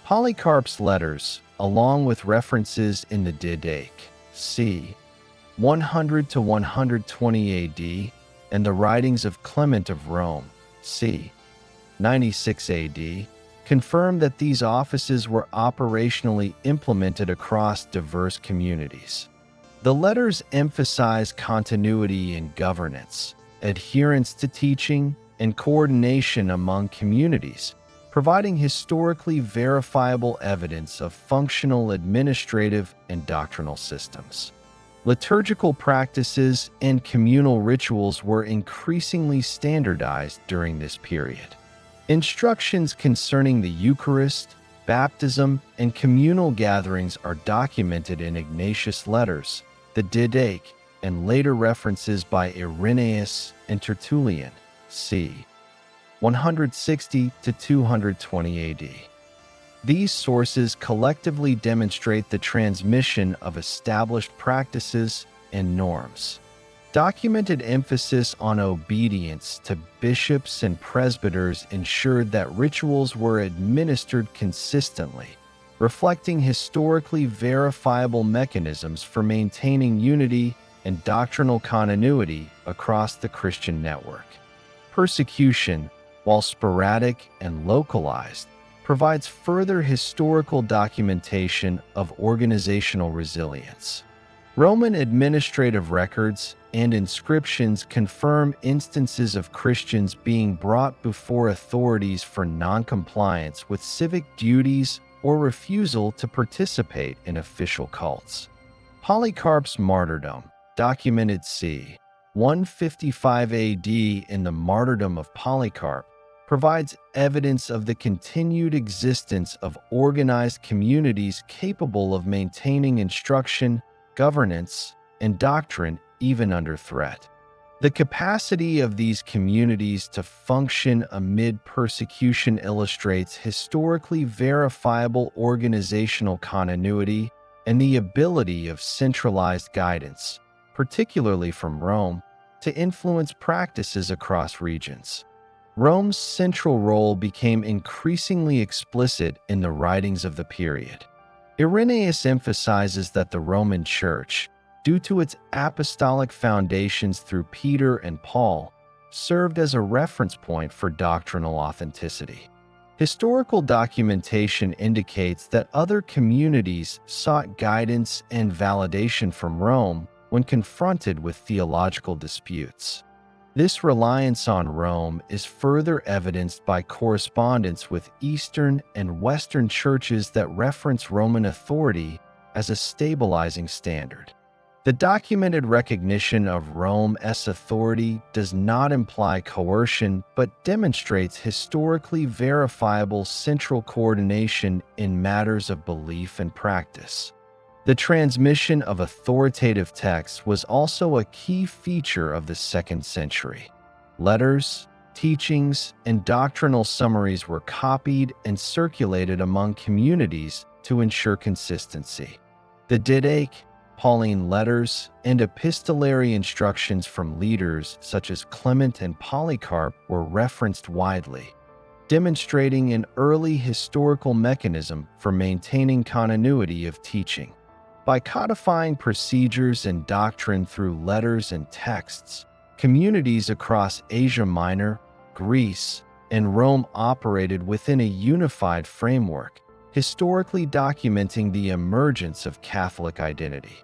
Polycarp's letters, along with references in the Didache, c. 100 to 120 AD, and the writings of Clement of Rome, c. 96 AD, confirm that these offices were operationally implemented across diverse communities. The letters emphasize continuity in governance, adherence to teaching, and coordination among communities, providing historically verifiable evidence of functional administrative and doctrinal systems. Liturgical practices and communal rituals were increasingly standardized during this period. Instructions concerning the Eucharist, baptism, and communal gatherings are documented in Ignatius' letters, the Didache, and later references by Irenaeus and Tertullian, c. 160 to 220 AD. These sources collectively demonstrate the transmission of established practices and norms. Documented emphasis on obedience to bishops and presbyters ensured that rituals were administered consistently, reflecting historically verifiable mechanisms for maintaining unity and doctrinal continuity across the Christian network. Persecution, while sporadic and localized, provides further historical documentation of organizational resilience. Roman administrative records and inscriptions confirm instances of Christians being brought before authorities for noncompliance with civic duties or refusal to participate in official cults. Polycarp's martyrdom, documented c. 155 AD in the Martyrdom of Polycarp, provides evidence of the continued existence of organized communities capable of maintaining instruction, governance, and doctrine even under threat. The capacity of these communities to function amid persecution illustrates historically verifiable organizational continuity and the ability of centralized guidance, particularly from Rome, to influence practices across regions. Rome's central role became increasingly explicit in the writings of the period. Irenaeus emphasizes that the Roman Church, due to its apostolic foundations through Peter and Paul, served as a reference point for doctrinal authenticity. Historical documentation indicates that other communities sought guidance and validation from Rome when confronted with theological disputes. This reliance on Rome is further evidenced by correspondence with Eastern and Western churches that reference Roman authority as a stabilizing standard. The documented recognition of Rome's authority does not imply coercion but demonstrates historically verifiable central coordination in matters of belief and practice. The transmission of authoritative texts was also a key feature of the 2nd century. Letters, teachings, and doctrinal summaries were copied and circulated among communities to ensure consistency. The Didache, Pauline letters, and epistolary instructions from leaders such as Clement and Polycarp were referenced widely, demonstrating an early historical mechanism for maintaining continuity of teaching. By codifying procedures and doctrine through letters and texts, communities across Asia Minor, Greece, and Rome operated within a unified framework, historically documenting the emergence of Catholic identity.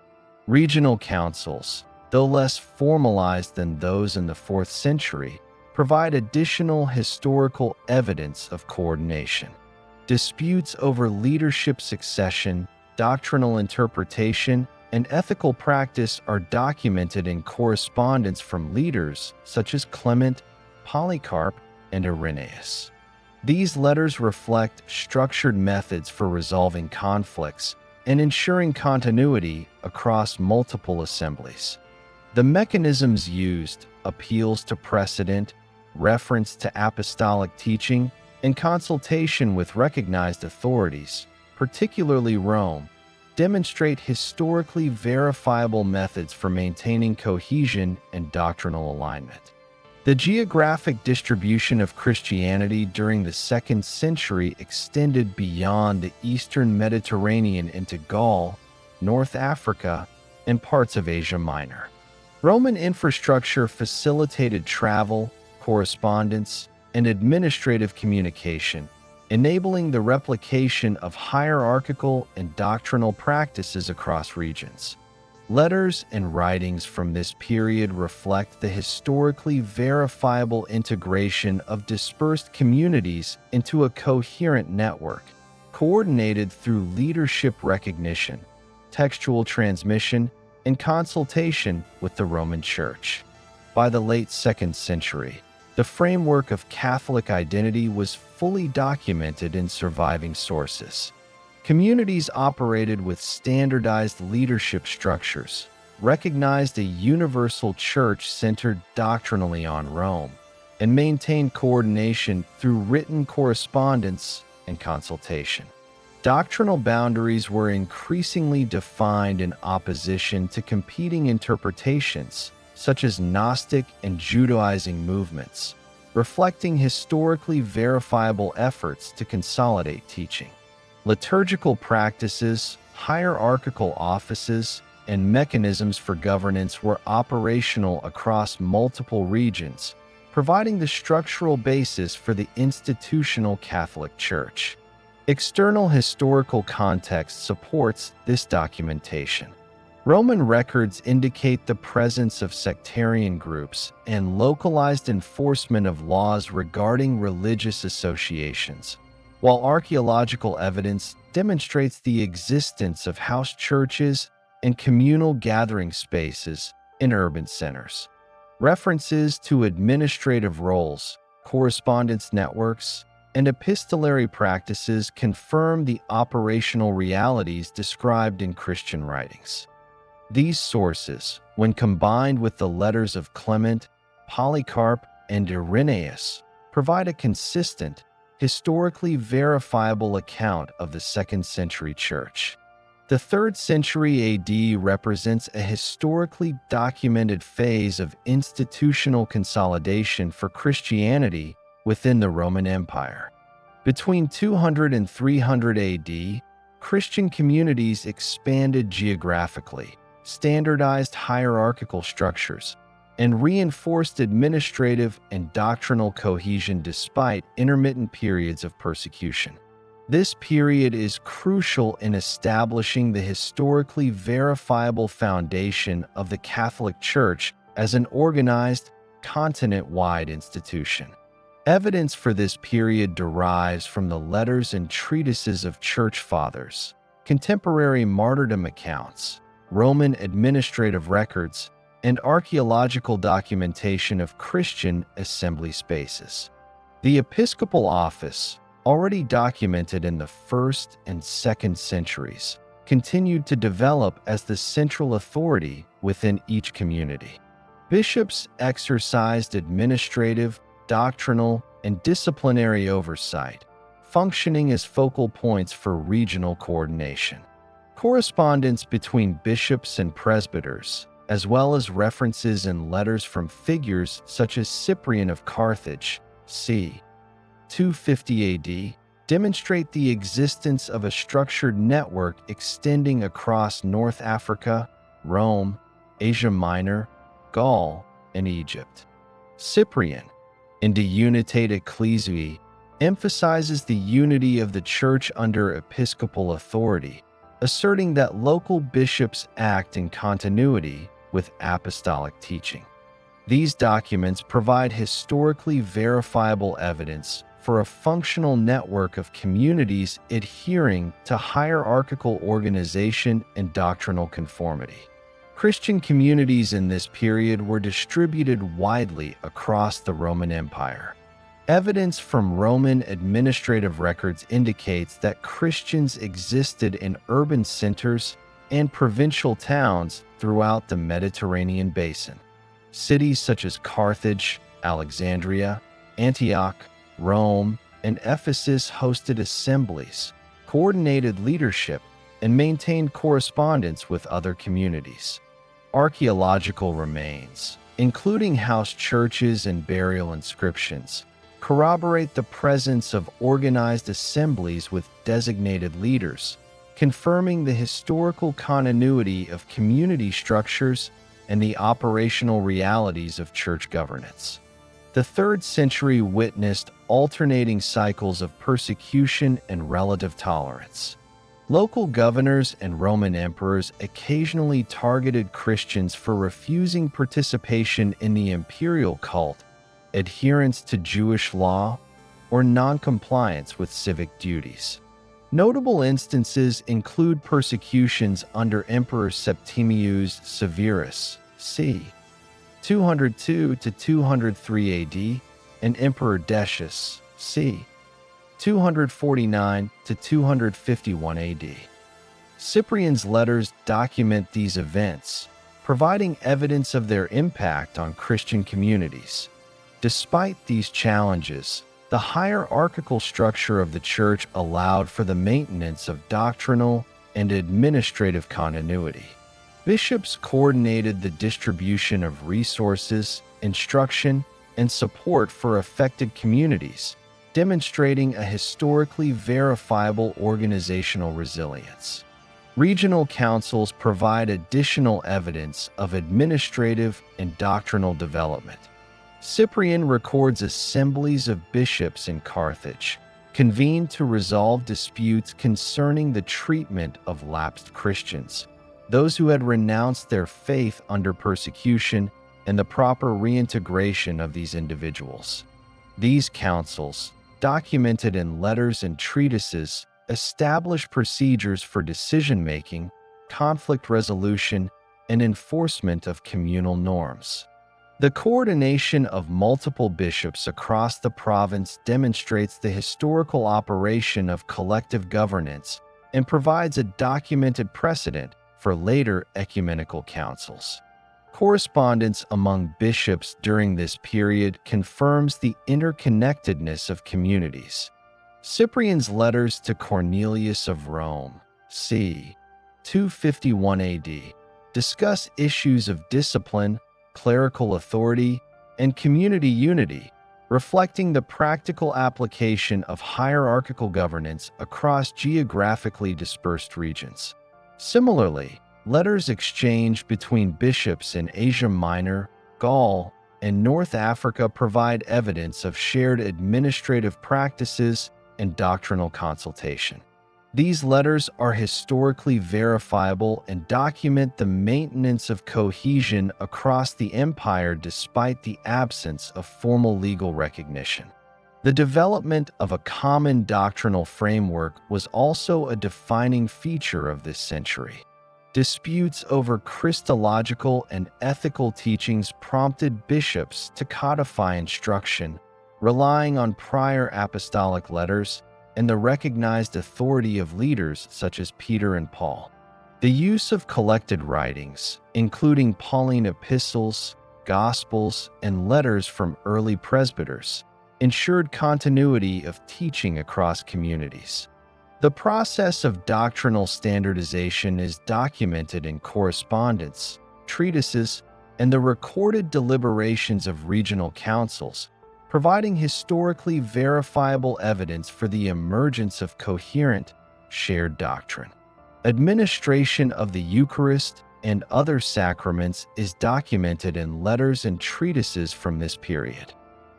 Regional councils, though less formalized than those in the 4th century, provide additional historical evidence of coordination. Disputes over leadership succession, doctrinal interpretation, and ethical practice are documented in correspondence from leaders such as Clement, Polycarp, and Irenaeus. These letters reflect structured methods for resolving conflicts and ensuring continuity across multiple assemblies. The mechanisms used, appeals to precedent, reference to apostolic teaching, and consultation with recognized authorities, particularly Rome, demonstrate historically verifiable methods for maintaining cohesion and doctrinal alignment. The geographic distribution of Christianity during the 2nd century extended beyond the eastern Mediterranean into Gaul, North Africa, and parts of Asia Minor. Roman infrastructure facilitated travel, correspondence, and administrative communication, enabling the replication of hierarchical and doctrinal practices across regions. Letters and writings from this period reflect the historically verifiable integration of dispersed communities into a coherent network, coordinated through leadership recognition, textual transmission, and consultation with the Roman Church. By the late 2nd century, the framework of Catholic identity was fully documented in surviving sources. Communities operated with standardized leadership structures, recognized a universal church centered doctrinally on Rome, and maintained coordination through written correspondence and consultation. Doctrinal boundaries were increasingly defined in opposition to competing interpretations, such as Gnostic and Judaizing movements, reflecting historically verifiable efforts to consolidate teaching. Liturgical practices, hierarchical offices, and mechanisms for governance were operational across multiple regions, providing the structural basis for the institutional Catholic Church. External historical context supports this documentation. Roman records indicate the presence of sectarian groups and localized enforcement of laws regarding religious associations, while archaeological evidence demonstrates the existence of house churches and communal gathering spaces in urban centers. References to administrative roles, correspondence networks, and epistolary practices confirm the operational realities described in Christian writings. These sources, when combined with the letters of Clement, Polycarp, and Irenaeus provide a consistent, historically verifiable account of the 2nd century church. The 3rd century AD represents a historically documented phase of institutional consolidation for Christianity within the Roman Empire. Between 200 and 300 AD, Christian communities expanded geographically, standardized hierarchical structures, and reinforced administrative and doctrinal cohesion despite intermittent periods of persecution. This period is crucial in establishing the historically verifiable foundation of the Catholic Church as an organized, continent-wide institution. Evidence for this period derives from the letters and treatises of church fathers, contemporary martyrdom accounts, Roman administrative records, and archaeological documentation of Christian assembly spaces. The episcopal office, already documented in the 1st and 2nd centuries, continued to develop as the central authority within each community. Bishops exercised administrative, doctrinal, and disciplinary oversight, functioning as focal points for regional coordination. Correspondence between bishops and presbyters, as well as references in letters from figures such as Cyprian of Carthage, c. 250 AD, demonstrate the existence of a structured network extending across North Africa, Rome, Asia Minor, Gaul, and Egypt. Cyprian, in De Unitate Ecclesiae, emphasizes the unity of the Church under episcopal authority, asserting that local bishops act in continuity with apostolic teaching. These documents provide historically verifiable evidence for a functional network of communities adhering to hierarchical organization and doctrinal conformity. Christian communities in this period were distributed widely across the Roman Empire. Evidence from Roman administrative records indicates that Christians existed in urban centers and provincial towns throughout the Mediterranean basin. Cities such as Carthage, Alexandria, Antioch, Rome, and Ephesus hosted assemblies, coordinated leadership, and maintained correspondence with other communities. Archaeological remains, including house churches and burial inscriptions, corroborate the presence of organized assemblies with designated leaders, confirming the historical continuity of community structures and the operational realities of church governance. The 3rd century witnessed alternating cycles of persecution and relative tolerance. Local governors and Roman emperors occasionally targeted Christians for refusing participation in the imperial cult, adherence to Jewish law, or non-compliance with civic duties. Notable instances include persecutions under Emperor Septimius Severus, c. 202 to 203 AD, and Emperor Decius, c. 249 to 251 AD. Cyprian's letters document these events, providing evidence of their impact on Christian communities. Despite these challenges, the hierarchical structure of the Church allowed for the maintenance of doctrinal and administrative continuity. Bishops coordinated the distribution of resources, instruction, and support for affected communities, demonstrating a historically verifiable organizational resilience. Regional councils provide additional evidence of administrative and doctrinal development. Cyprian records assemblies of bishops in Carthage, convened to resolve disputes concerning the treatment of lapsed Christians, those who had renounced their faith under persecution, and the proper reintegration of these individuals. These councils, documented in letters and treatises, establish procedures for decision-making, conflict resolution, and enforcement of communal norms. The coordination of multiple bishops across the province demonstrates the historical operation of collective governance and provides a documented precedent for later ecumenical councils. Correspondence among bishops during this period confirms the interconnectedness of communities. Cyprian's letters to Cornelius of Rome, c. 251 AD, discuss issues of discipline, clerical authority, and community unity, reflecting the practical application of hierarchical governance across geographically dispersed regions. Similarly, letters exchanged between bishops in Asia Minor, Gaul, and North Africa provide evidence of shared administrative practices and doctrinal consultation. These letters are historically verifiable and document the maintenance of cohesion across the empire despite the absence of formal legal recognition. The development of a common doctrinal framework was also a defining feature of this century. Disputes over Christological and ethical teachings prompted bishops to codify instruction, relying on prior apostolic letters and the recognized authority of leaders such as Peter and Paul. The use of collected writings, including Pauline epistles, gospels, and letters from early presbyters, ensured continuity of teaching across communities. The process of doctrinal standardization is documented in correspondence, treatises, and the recorded deliberations of regional councils, providing historically verifiable evidence for the emergence of coherent, shared doctrine. Administration of the Eucharist and other sacraments is documented in letters and treatises from this period.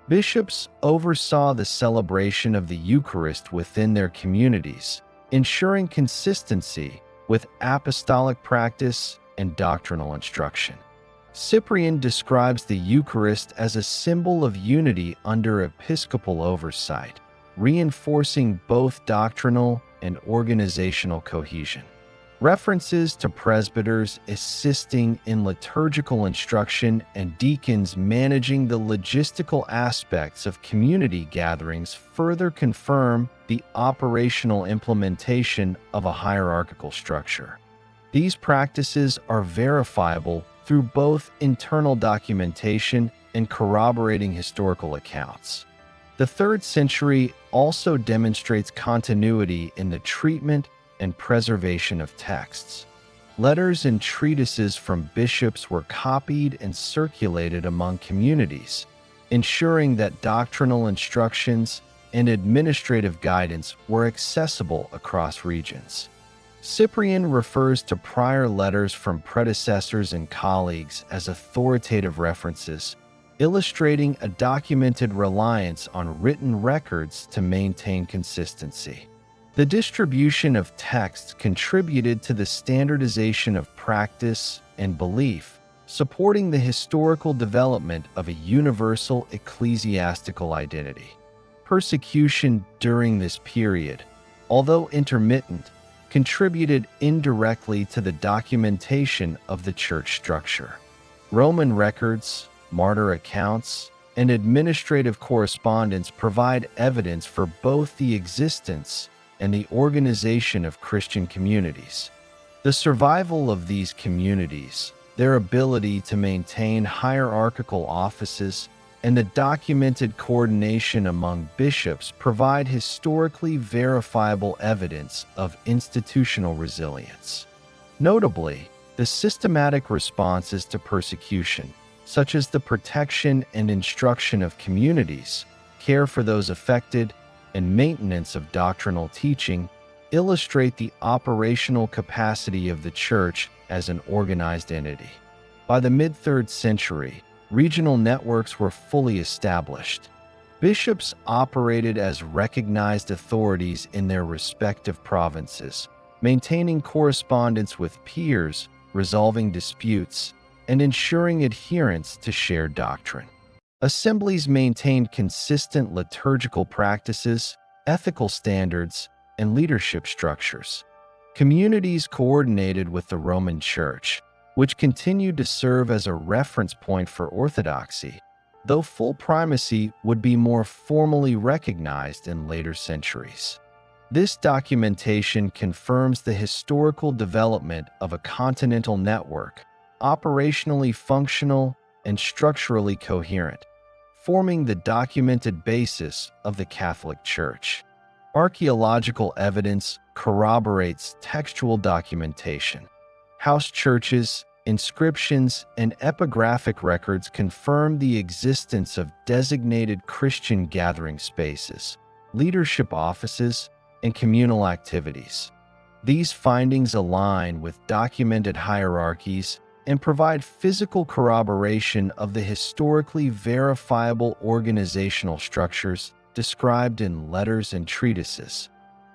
Bishops oversaw the celebration of the Eucharist within their communities, ensuring consistency with apostolic practice and doctrinal instruction. Cyprian describes the Eucharist as a symbol of unity under episcopal oversight, reinforcing both doctrinal and organizational cohesion. References to presbyters assisting in liturgical instruction and deacons managing the logistical aspects of community gatherings further confirm the operational implementation of a hierarchical structure. These practices are verifiable through both internal documentation and corroborating historical accounts. The 3rd century also demonstrates continuity in the treatment and preservation of texts. Letters and treatises from bishops were copied and circulated among communities, ensuring that doctrinal instructions and administrative guidance were accessible across regions. Cyprian refers to prior letters from predecessors and colleagues as authoritative references, illustrating a documented reliance on written records to maintain consistency. The distribution of texts contributed to the standardization of practice and belief, supporting the historical development of a universal ecclesiastical identity. Persecution during this period, although intermittent, contributed indirectly to the documentation of the church structure. Roman records, martyr accounts, and administrative correspondence provide evidence for both the existence and the organization of Christian communities. The survival of these communities, their ability to maintain hierarchical offices, and the documented coordination among bishops provide historically verifiable evidence of institutional resilience. Notably, the systematic responses to persecution, such as the protection and instruction of communities, care for those affected, and maintenance of doctrinal teaching, illustrate the operational capacity of the Church as an organized entity. By the mid-3rd century, regional networks were fully established. Bishops operated as recognized authorities in their respective provinces, maintaining correspondence with peers, resolving disputes, and ensuring adherence to shared doctrine. Assemblies maintained consistent liturgical practices, ethical standards, and leadership structures. Communities coordinated with the Roman Church, which continued to serve as a reference point for orthodoxy, though full primacy would be more formally recognized in later centuries. This documentation confirms the historical development of a continental network, operationally functional, and structurally coherent, forming the documented basis of the Catholic Church. Archaeological evidence corroborates textual documentation. House churches, inscriptions, and epigraphic records confirm the existence of designated Christian gathering spaces, leadership offices, and communal activities. These findings align with documented hierarchies and provide physical corroboration of the historically verifiable organizational structures described in letters and treatises.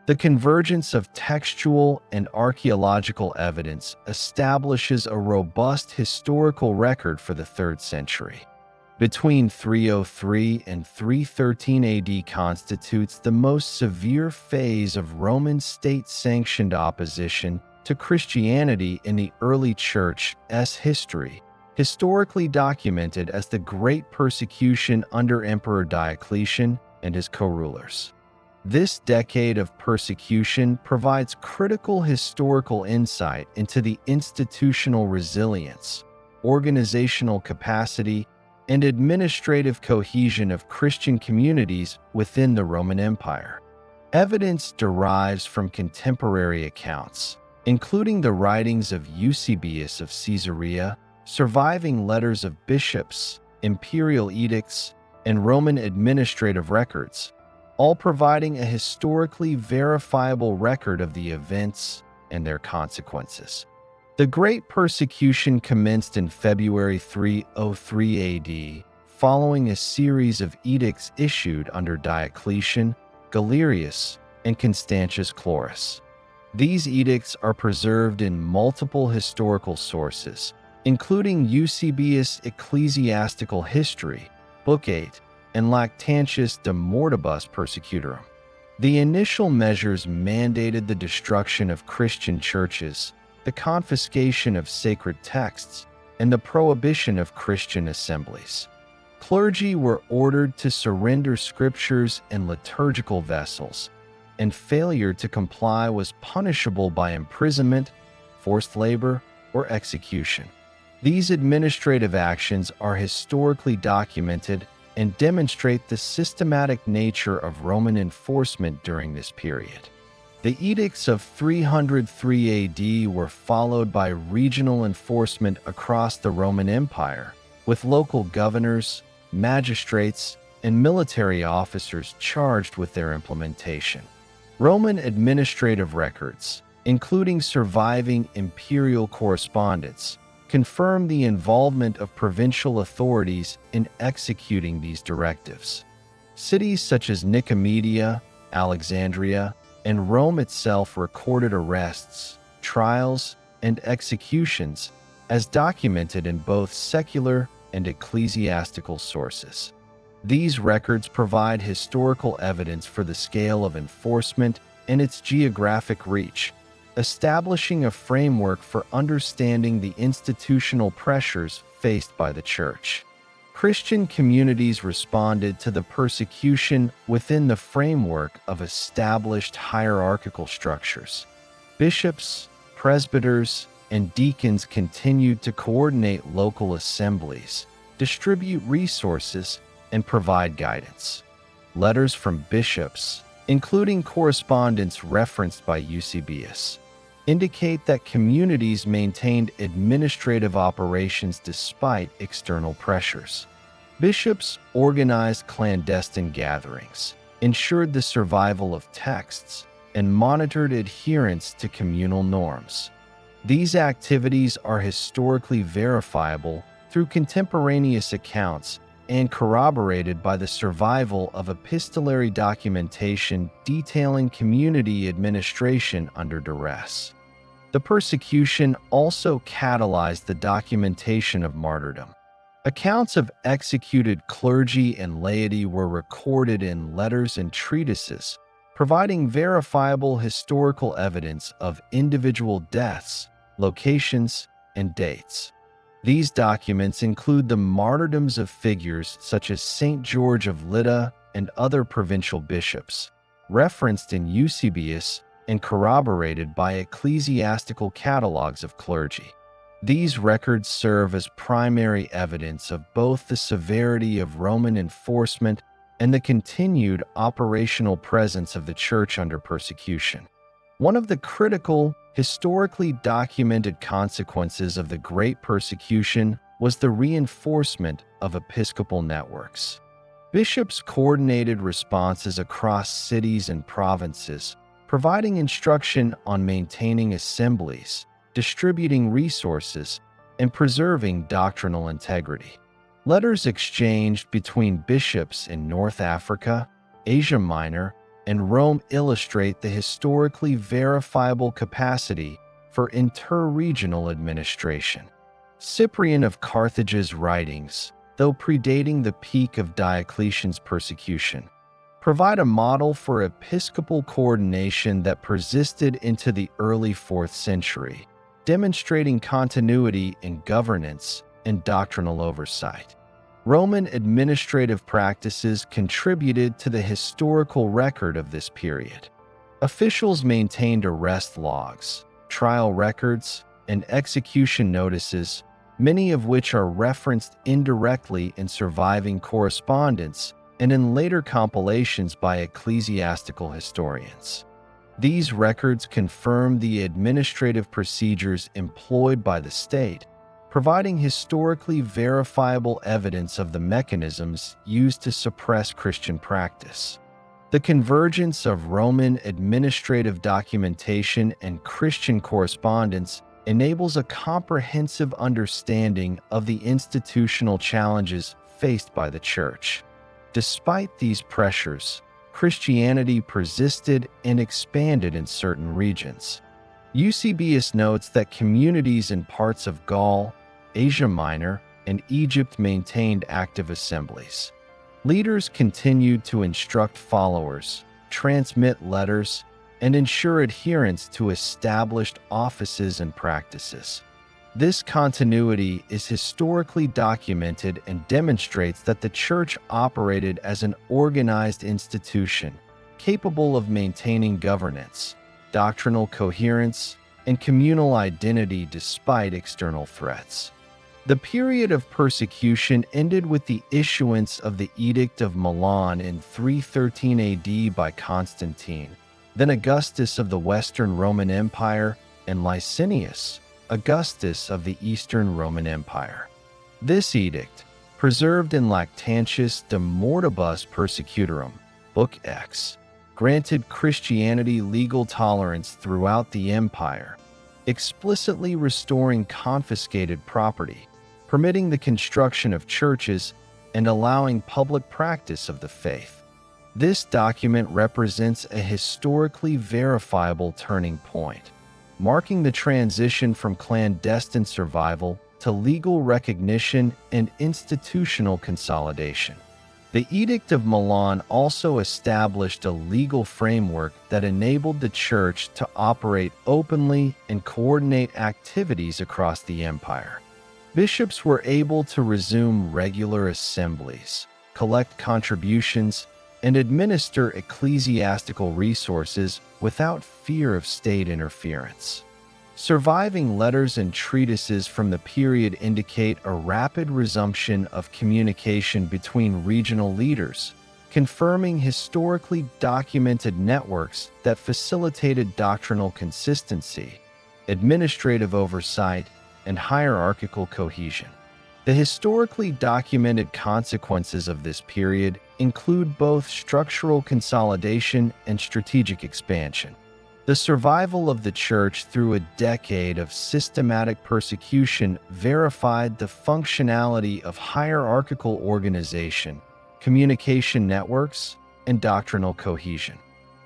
The convergence of textual and archaeological evidence establishes a robust historical record for the 3rd century. Between 303 and 313 AD constitutes the most severe phase of Roman state-sanctioned opposition to Christianity in the early Church's history, historically documented as the Great Persecution under Emperor Diocletian and his co-rulers. This decade of persecution provides critical historical insight into the institutional resilience, organizational capacity, and administrative cohesion of Christian communities within the Roman Empire. Evidence derives from contemporary accounts, including the writings of Eusebius of Caesarea, surviving letters of bishops, imperial edicts, and Roman administrative records, all providing a historically verifiable record of the events and their consequences. The Great Persecution commenced in February 303 AD, following a series of edicts issued under Diocletian, Galerius, and Constantius Chlorus. These edicts are preserved in multiple historical sources, including Eusebius' Ecclesiastical History, Book 8, and Lactantius de Mortibus Persecutorum. The initial measures mandated the destruction of Christian churches, the confiscation of sacred texts, and the prohibition of Christian assemblies. Clergy were ordered to surrender scriptures and liturgical vessels, and failure to comply was punishable by imprisonment, forced labor, or execution. These administrative actions are historically documented and demonstrate the systematic nature of Roman enforcement during this period. The edicts of 303 AD were followed by regional enforcement across the Roman Empire, with local governors, magistrates, and military officers charged with their implementation. Roman administrative records, including surviving imperial correspondence, confirm the involvement of provincial authorities in executing these directives. Cities such as Nicomedia, Alexandria, and Rome itself recorded arrests, trials, and executions, as documented in both secular and ecclesiastical sources. These records provide historical evidence for the scale of enforcement and its geographic reach, establishing a framework for understanding the institutional pressures faced by the Church. Christian communities responded to the persecution within the framework of established hierarchical structures. Bishops, presbyters, and deacons continued to coordinate local assemblies, distribute resources, and provide guidance. Letters from bishops, including correspondence referenced by Eusebius, indicate that communities maintained administrative operations despite external pressures. Bishops organized clandestine gatherings, ensured the survival of texts, and monitored adherence to communal norms. These activities are historically verifiable through contemporaneous accounts and corroborated by the survival of epistolary documentation detailing community administration under duress. The persecution also catalyzed the documentation of martyrdom. Accounts of executed clergy and laity were recorded in letters and treatises, providing verifiable historical evidence of individual deaths, locations, and dates. These documents include the martyrdoms of figures such as Saint George of Lydda and other provincial bishops, referenced in Eusebius and corroborated by ecclesiastical catalogues of clergy. These records serve as primary evidence of both the severity of Roman enforcement and the continued operational presence of the Church under persecution. One of the critical, historically documented consequences of the Great Persecution was the reinforcement of episcopal networks. Bishops coordinated responses across cities and provinces, providing instruction on maintaining assemblies, distributing resources, and preserving doctrinal integrity. Letters exchanged between bishops in North Africa, Asia Minor, and Rome illustrate the historically verifiable capacity for interregional administration. Cyprian of Carthage's writings, though predating the peak of Diocletian's persecution, provide a model for episcopal coordination that persisted into the early 4th century, demonstrating continuity in governance and doctrinal oversight. Roman administrative practices contributed to the historical record of this period. Officials maintained arrest logs, trial records, and execution notices, many of which are referenced indirectly in surviving correspondence and in later compilations by ecclesiastical historians. These records confirm the administrative procedures employed by the state, providing historically verifiable evidence of the mechanisms used to suppress Christian practice. The convergence of Roman administrative documentation and Christian correspondence enables a comprehensive understanding of the institutional challenges faced by the Church. Despite these pressures, Christianity persisted and expanded in certain regions. Eusebius notes that communities in parts of Gaul, Asia Minor, and Egypt maintained active assemblies. Leaders continued to instruct followers, transmit letters, and ensure adherence to established offices and practices. This continuity is historically documented and demonstrates that the Church operated as an organized institution, capable of maintaining governance, doctrinal coherence, and communal identity despite external threats. The period of persecution ended with the issuance of the Edict of Milan in 313 AD by Constantine, then Augustus of the Western Roman Empire, and Licinius, Augustus of the Eastern Roman Empire. This edict, preserved in Lactantius de Mortibus Persecutorum, Book X, granted Christianity legal tolerance throughout the empire, explicitly restoring confiscated property, permitting the construction of churches, and allowing public practice of the faith. This document represents a historically verifiable turning point, marking the transition from clandestine survival to legal recognition and institutional consolidation. The Edict of Milan also established a legal framework that enabled the Church to operate openly and coordinate activities across the empire. Bishops were able to resume regular assemblies, collect contributions, and administer ecclesiastical resources without fear of state interference. Surviving letters and treatises from the period indicate a rapid resumption of communication between regional leaders, confirming historically documented networks that facilitated doctrinal consistency, administrative oversight, and hierarchical cohesion. The historically documented consequences of this period include both structural consolidation and strategic expansion. The survival of the Church through a decade of systematic persecution verified the functionality of hierarchical organization, communication networks, and doctrinal cohesion.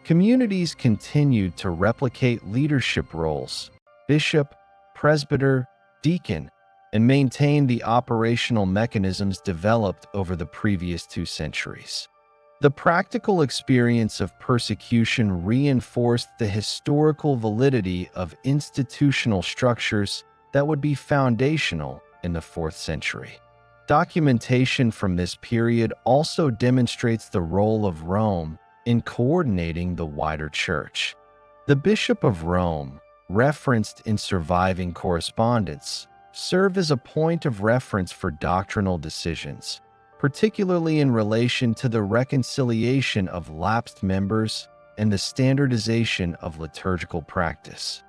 Communities continued to replicate leadership roles, bishop, presbyter, deacon, and maintain the operational mechanisms developed over the previous 2 centuries. The practical experience of persecution reinforced the historical validity of institutional structures that would be foundational in the 4th century. Documentation from this period also demonstrates the role of Rome in coordinating the wider Church. The Bishop of Rome, referenced in surviving correspondence, serve as a point of reference for doctrinal decisions, particularly in relation to the reconciliation of lapsed members and the standardization of liturgical practice.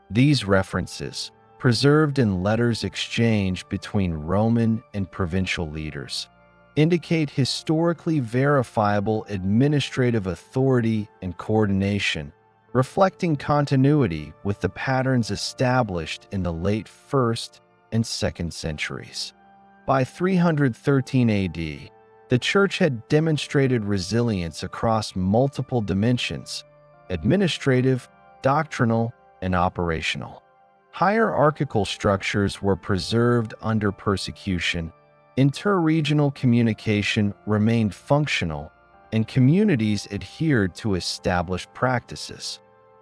These references, preserved in letters exchanged between Roman and provincial leaders, indicate historically verifiable administrative authority and coordination, reflecting continuity with the patterns established in the late 1st and 2nd centuries. By 313 AD, the Church had demonstrated resilience across multiple dimensions: administrative, doctrinal, and operational. Hierarchical structures were preserved under persecution, interregional communication remained functional, and communities adhered to established practices.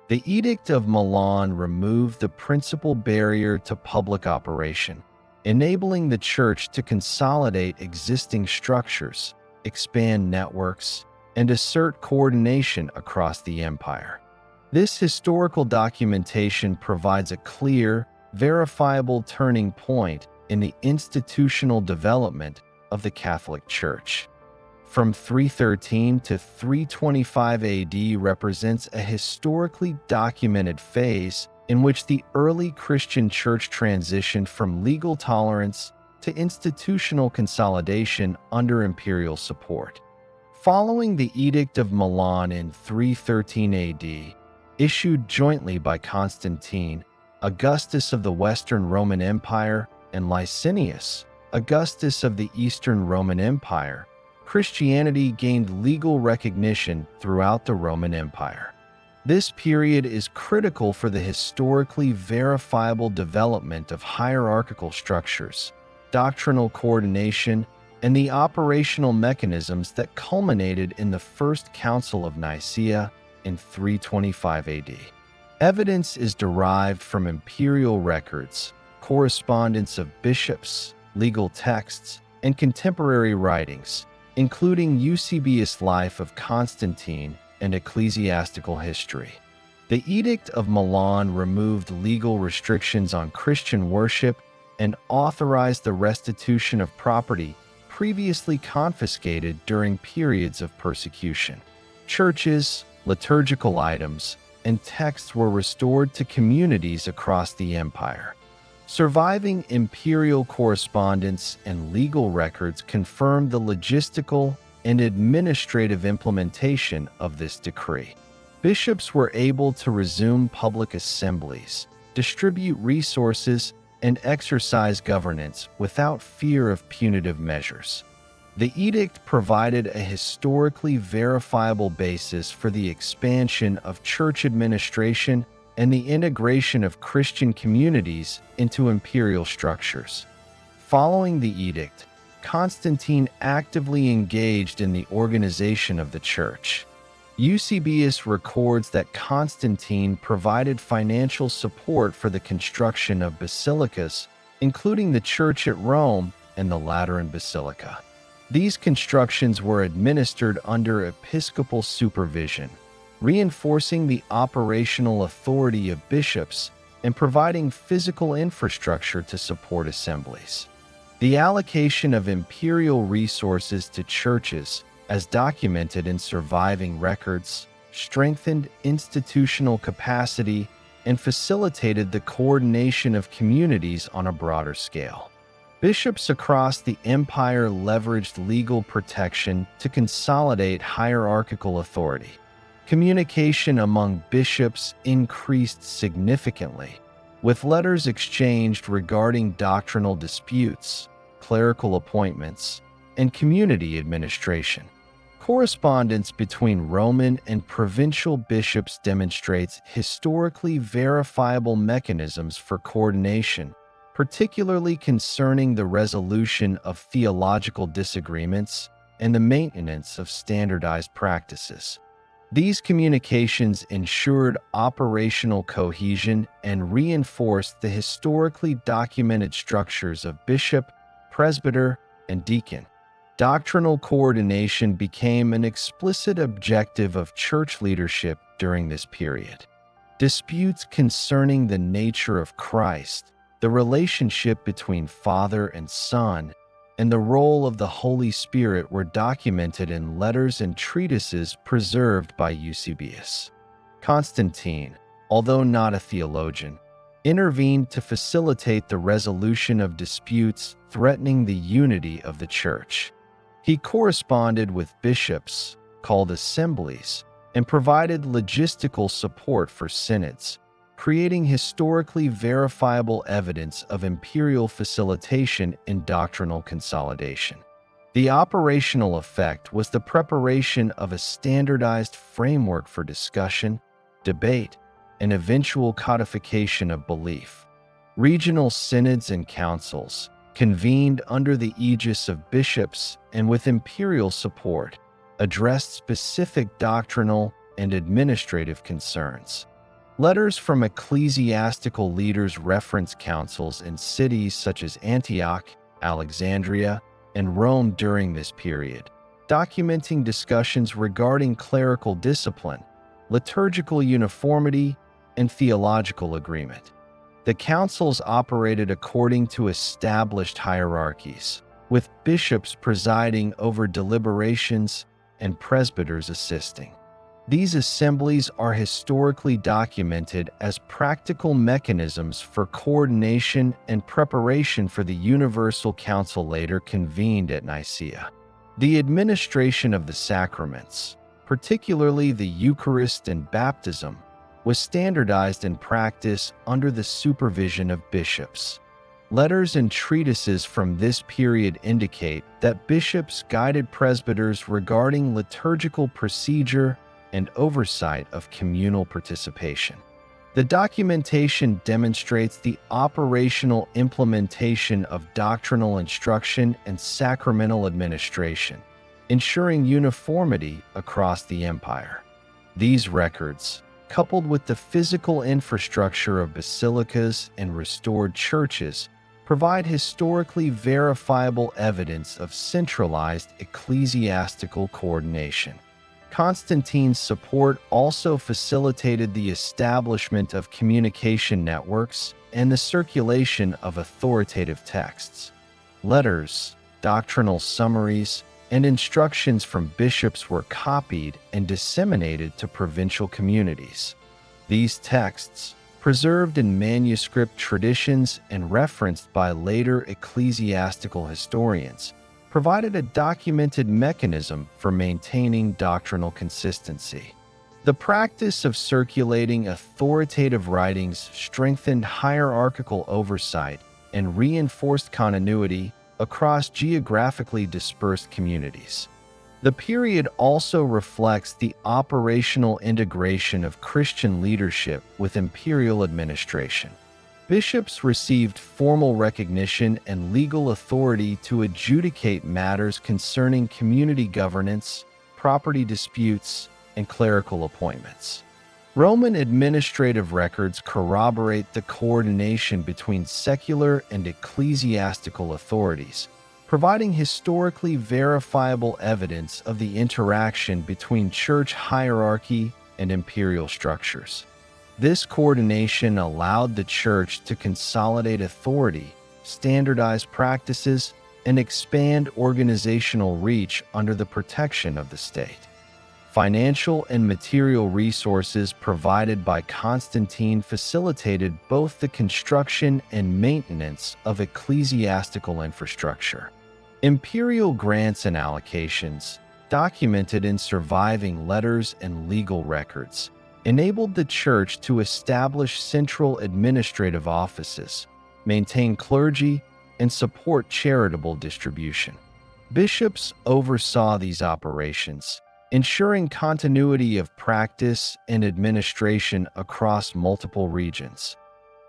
The Edict of Milan removed the principal barrier to public operation, enabling the Church to consolidate existing structures, expand networks, and assert coordination across the empire. This historical documentation provides a clear, verifiable turning point in the institutional development of the Catholic Church. From 313 to 325 AD represents a historically documented phase in which the early Christian Church transitioned from legal tolerance to institutional consolidation under imperial support. Following the Edict of Milan in 313 AD, issued jointly by Constantine, Augustus of the Western Roman Empire, and Licinius, Augustus of the Eastern Roman Empire, Christianity gained legal recognition throughout the Roman Empire. This period is critical for the historically verifiable development of hierarchical structures, doctrinal coordination, and the operational mechanisms that culminated in the First Council of Nicaea in 325 AD. Evidence is derived from imperial records, correspondence of bishops, legal texts, and contemporary writings, including Eusebius' Life of Constantine and ecclesiastical history. The Edict of Milan removed legal restrictions on Christian worship and authorized the restitution of property previously confiscated during periods of persecution. Churches, liturgical items, and texts were restored to communities across the empire. Surviving imperial correspondence and legal records confirmed the logistical and administrative implementation of this decree. Bishops were able to resume public assemblies, distribute resources, and exercise governance without fear of punitive measures. The edict provided a historically verifiable basis for the expansion of church administration and the integration of Christian communities into imperial structures. Following the edict, Constantine actively engaged in the organization of the church. Eusebius records that Constantine provided financial support for the construction of basilicas, including the church at Rome and the Lateran Basilica. These constructions were administered under episcopal supervision, reinforcing the operational authority of bishops and providing physical infrastructure to support assemblies. The allocation of imperial resources to churches, as documented in surviving records, strengthened institutional capacity and facilitated the coordination of communities on a broader scale. Bishops across the empire leveraged legal protection to consolidate hierarchical authority. Communication among bishops increased significantly, with letters exchanged regarding doctrinal disputes, clerical appointments, and community administration. Correspondence between Roman and provincial bishops demonstrates historically verifiable mechanisms for coordination, particularly concerning the resolution of theological disagreements and the maintenance of standardized practices. These communications ensured operational cohesion and reinforced the historically documented structures of bishop, presbyter, and deacon. Doctrinal coordination became an explicit objective of church leadership during this period. Disputes concerning the nature of Christ, The relationship between Father and Son and the role of the Holy Spirit were documented in letters and treatises preserved by Eusebius. Constantine, although not a theologian, intervened to facilitate the resolution of disputes threatening the unity of the Church. He corresponded with bishops, called assemblies, and provided logistical support for synods, creating historically verifiable evidence of imperial facilitation in doctrinal consolidation. The operational effect was the preparation of a standardized framework for discussion, debate, and eventual codification of belief. Regional synods and councils, convened under the aegis of bishops and with imperial support, addressed specific doctrinal and administrative concerns. Letters from ecclesiastical leaders reference councils in cities such as Antioch, Alexandria, and Rome during this period, documenting discussions regarding clerical discipline, liturgical uniformity, and theological agreement. The councils operated according to established hierarchies, with bishops presiding over deliberations and presbyters assisting. These assemblies are historically documented as practical mechanisms for coordination and preparation for the Universal Council later convened at Nicaea. The administration of the sacraments, particularly the Eucharist and baptism, was standardized in practice under the supervision of bishops. Letters and treatises from this period indicate that bishops guided presbyters regarding liturgical procedure and oversight of communal participation. The documentation demonstrates the operational implementation of doctrinal instruction and sacramental administration, ensuring uniformity across the empire. These records, coupled with the physical infrastructure of basilicas and restored churches, provide historically verifiable evidence of centralized ecclesiastical coordination. Constantine's support also facilitated the establishment of communication networks and the circulation of authoritative texts. Letters, doctrinal summaries, and instructions from bishops were copied and disseminated to provincial communities. These texts, preserved in manuscript traditions and referenced by later ecclesiastical historians, provided a documented mechanism for maintaining doctrinal consistency. The practice of circulating authoritative writings strengthened hierarchical oversight and reinforced continuity across geographically dispersed communities. The period also reflects the operational integration of Christian leadership with imperial administration. Bishops received formal recognition and legal authority to adjudicate matters concerning community governance, property disputes, and clerical appointments. Roman administrative records corroborate the coordination between secular and ecclesiastical authorities, providing historically verifiable evidence of the interaction between church hierarchy and imperial structures. This coordination allowed the Church to consolidate authority, standardize practices, and expand organizational reach under the protection of the state. Financial and material resources provided by Constantine facilitated both the construction and maintenance of ecclesiastical infrastructure. Imperial grants and allocations, documented in surviving letters and legal records, enabled the Church to establish central administrative offices, maintain clergy, and support charitable distribution. Bishops oversaw these operations, ensuring continuity of practice and administration across multiple regions.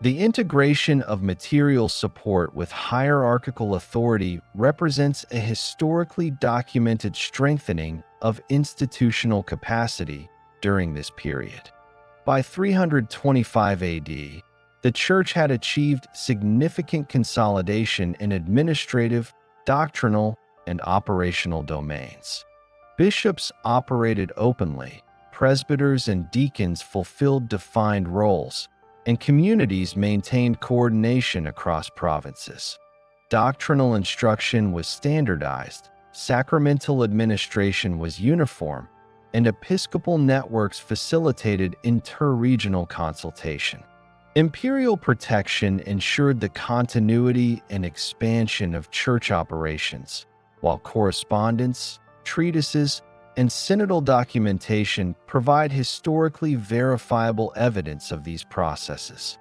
The integration of material support with hierarchical authority represents a historically documented strengthening of institutional capacity during this period. By 325 AD, the Church had achieved significant consolidation in administrative, doctrinal, and operational domains. Bishops operated openly, presbyters and deacons fulfilled defined roles, and communities maintained coordination across provinces. Doctrinal instruction was standardized, sacramental administration was uniform, and episcopal networks facilitated inter-regional consultation. Imperial protection ensured the continuity and expansion of church operations, while correspondence, treatises, and synodal documentation provide historically verifiable evidence of these processes.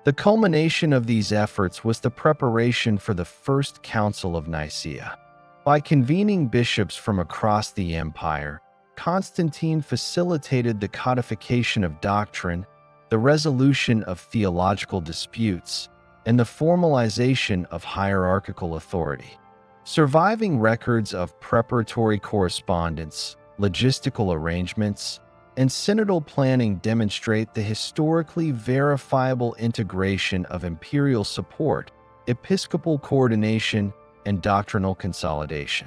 The culmination of these efforts was the preparation for the First Council of Nicaea. By convening bishops from across the empire, Constantine facilitated the codification of doctrine, the resolution of theological disputes, and the formalization of hierarchical authority. Surviving records of preparatory correspondence, logistical arrangements, and synodal planning demonstrate the historically verifiable integration of imperial support, episcopal coordination, and doctrinal consolidation.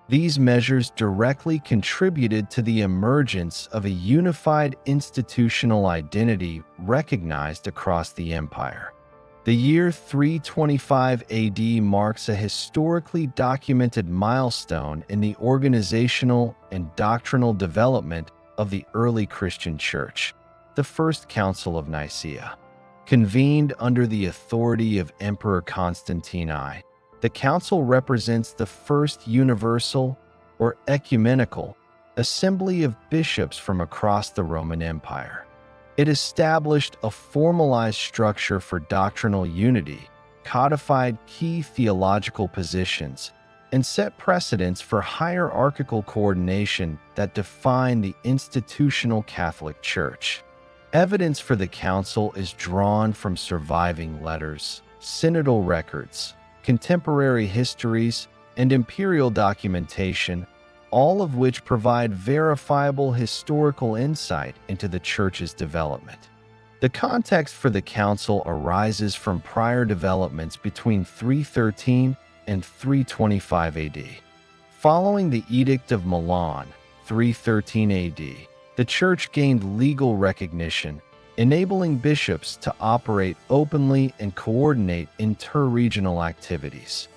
These measures directly contributed to the emergence of a unified institutional identity recognized across the empire. The year 325 AD marks a historically documented milestone in the organizational and doctrinal development of the early Christian Church, the First Council of Nicaea. Convened under the authority of Emperor Constantine I, the council represents the first universal, or ecumenical, assembly of bishops from across the Roman Empire. It established a formalized structure for doctrinal unity, codified key theological positions, and set precedents for hierarchical coordination that define the institutional Catholic Church. Evidence for the council is drawn from surviving letters, synodal records, contemporary histories, and imperial documentation, all of which provide verifiable historical insight into the Church's development. The context for the council arises from prior developments between 313 and 325 AD. Following the Edict of Milan, 313 AD, the Church gained legal recognition, enabling bishops to operate openly and coordinate inter-regional activities.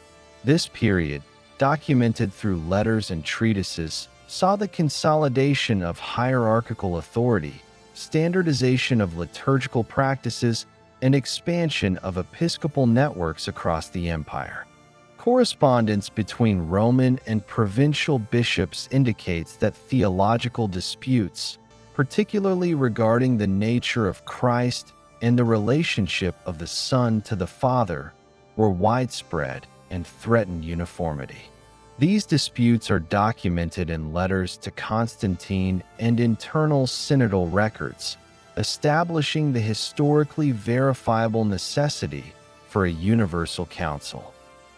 This period, documented through letters and treatises, saw the consolidation of hierarchical authority, standardization of liturgical practices, and expansion of episcopal networks across the empire. Correspondence between Roman and provincial bishops indicates that theological disputes, particularly regarding the nature of Christ and the relationship of the Son to the Father, were widespread and threatened uniformity. These disputes are documented in letters to Constantine and internal synodal records, establishing the historically verifiable necessity for a universal council.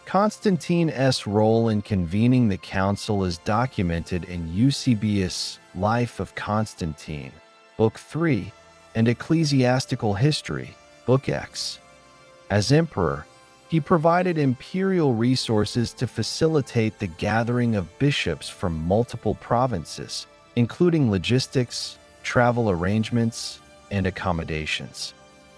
Constantine's role in convening the council is documented in Eusebius' Life of Constantine, Book 3, and Ecclesiastical History, Book X. As emperor, he provided imperial resources to facilitate the gathering of bishops from multiple provinces, including logistics, travel arrangements, and accommodations.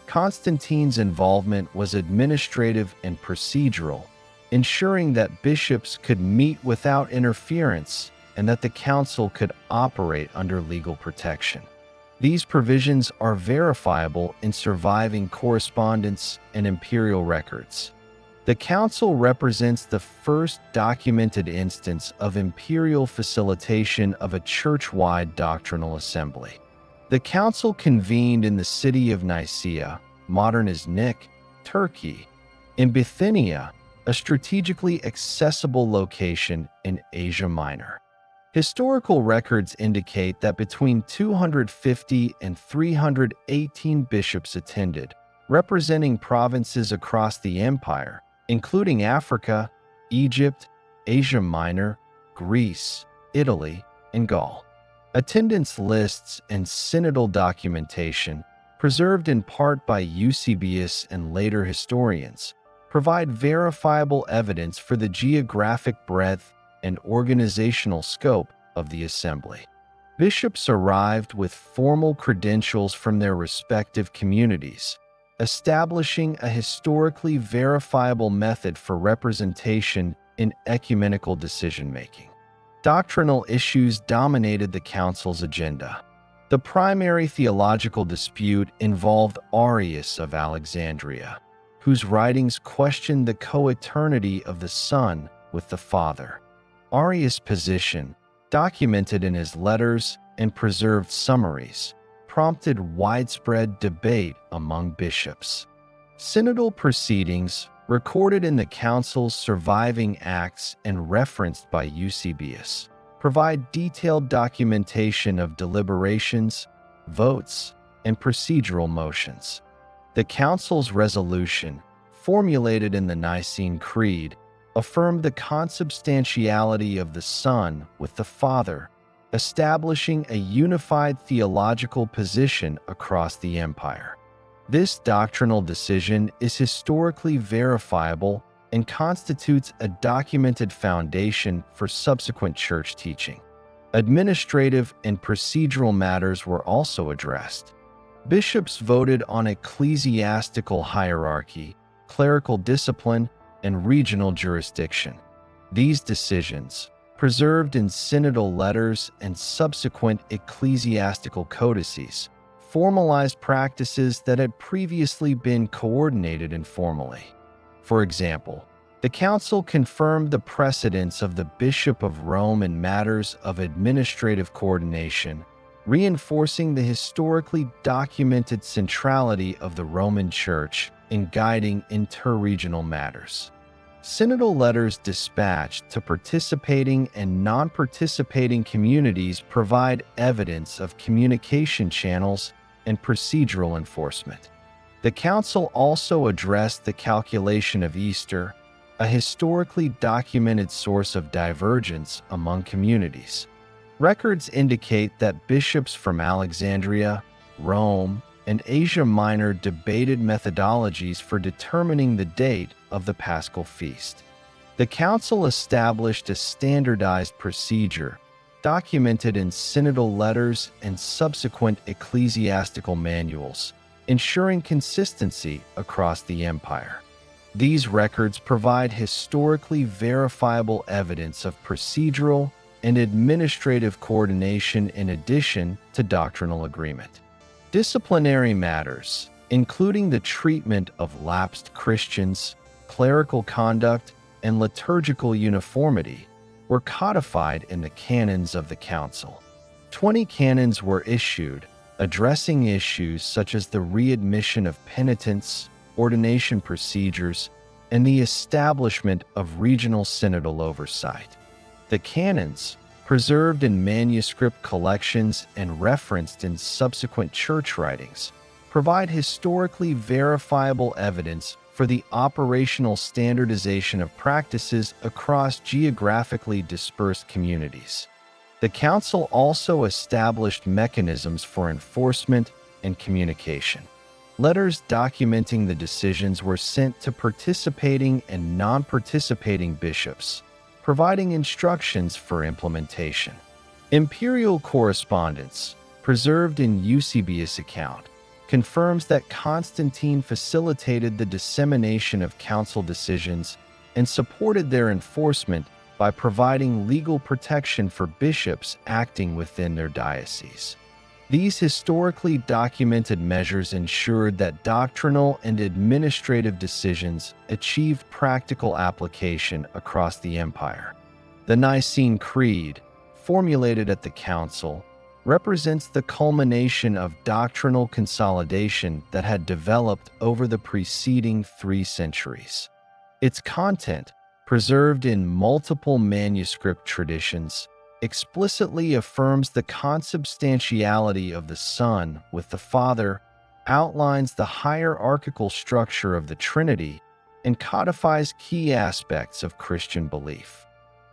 Constantine's involvement was administrative and procedural, ensuring that bishops could meet without interference and that the council could operate under legal protection. These provisions are verifiable in surviving correspondence and imperial records. The council represents the first documented instance of imperial facilitation of a church-wide doctrinal assembly. The council convened in the city of Nicaea, modern Iznik, Turkey, in Bithynia, a strategically accessible location in Asia Minor. Historical records indicate that between 250 and 318 bishops attended, representing provinces across the empire, including Africa, Egypt, Asia Minor, Greece, Italy, and Gaul. Attendance lists and synodal documentation, preserved in part by Eusebius and later historians, provide verifiable evidence for the geographic breadth and organizational scope of the assembly. Bishops arrived with formal credentials from their respective communities, establishing a historically verifiable method for representation in ecumenical decision-making. Doctrinal issues dominated the council's agenda. The primary theological dispute involved Irenaeus of Alexandria, whose writings questioned the co-eternity of the Son with the Father. Irenaeus' position, documented in his letters and preserved summaries, prompted widespread debate among bishops. Synodal proceedings, recorded in the council's surviving acts and referenced by Eusebius, provide detailed documentation of deliberations, votes, and procedural motions. The council's resolution, formulated in the Nicene Creed, affirmed the consubstantiality of the Son with the Father, establishing a unified theological position across the empire. This doctrinal decision is historically verifiable and constitutes a documented foundation for subsequent church teaching. Administrative and procedural matters were also addressed. Bishops voted on ecclesiastical hierarchy, clerical discipline, and regional jurisdiction. These decisions, preserved in synodal letters and subsequent ecclesiastical codices, formalized practices that had previously been coordinated informally. For example, the council confirmed the precedence of the Bishop of Rome in matters of administrative coordination, reinforcing the historically documented centrality of the Roman Church in guiding interregional matters. Synodal letters dispatched to participating and non-participating communities provide evidence of communication channels and procedural enforcement. The council also addressed the calculation of Easter, a historically documented source of divergence among communities. Records indicate that bishops from Alexandria, Rome, and Asia Minor debated methodologies for determining the date of the Paschal feast. The council established a standardized procedure documented in synodal letters and subsequent ecclesiastical manuals, ensuring consistency across the empire. These records provide historically verifiable evidence of procedural and administrative coordination in addition to doctrinal agreement. Disciplinary matters, including the treatment of lapsed Christians, clerical conduct, and liturgical uniformity, were codified in the canons of the council. 20 canons were issued, addressing issues such as the readmission of penitents, ordination procedures, and the establishment of regional synodal oversight. The canons, preserved in manuscript collections and referenced in subsequent church writings, provide historically verifiable evidence for the operational standardization of practices across geographically dispersed communities. The council also established mechanisms for enforcement and communication. Letters documenting the decisions were sent to participating and non-participating bishops, providing instructions for implementation. Imperial correspondence, preserved in Eusebius' account, confirms that Constantine facilitated the dissemination of council decisions and supported their enforcement by providing legal protection for bishops acting within their dioceses. These historically documented measures ensured that doctrinal and administrative decisions achieved practical application across the empire. The Nicene Creed, formulated at the council, represents the culmination of doctrinal consolidation that had developed over the preceding 3 centuries. Its content, preserved in multiple manuscript traditions, explicitly affirms the consubstantiality of the Son with the Father, outlines the hierarchical structure of the Trinity, and codifies key aspects of Christian belief.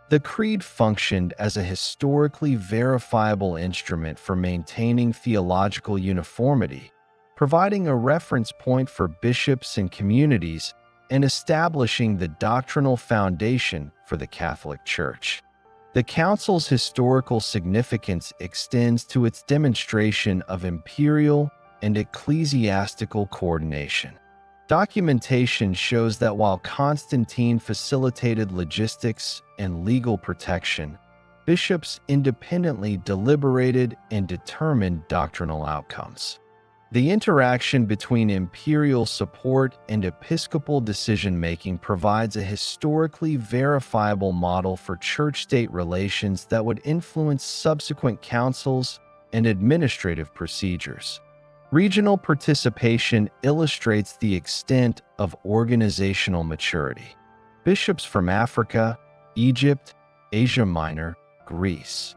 The Creed functioned as a historically verifiable instrument for maintaining theological uniformity, providing a reference point for bishops and communities, and establishing the doctrinal foundation for the Catholic Church. The Council's historical significance extends to its demonstration of imperial and ecclesiastical coordination. Documentation shows that while Constantine facilitated logistics and legal protection, bishops independently deliberated and determined doctrinal outcomes. The interaction between imperial support and episcopal decision-making provides a historically verifiable model for church-state relations that would influence subsequent councils and administrative procedures. Regional participation illustrates the extent of organizational maturity. Bishops from Africa, Egypt, Asia Minor, Greece,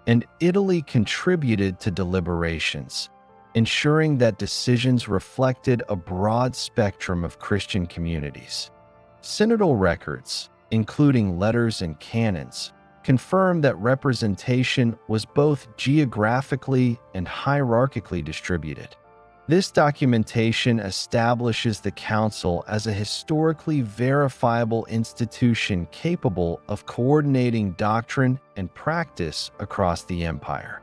and Italy contributed to deliberations, ensuring that decisions reflected a broad spectrum of Christian communities. Synodal records, including letters and canons, confirm that representation was both geographically and hierarchically distributed. This documentation establishes the council as a historically verifiable institution capable of coordinating doctrine and practice across the empire.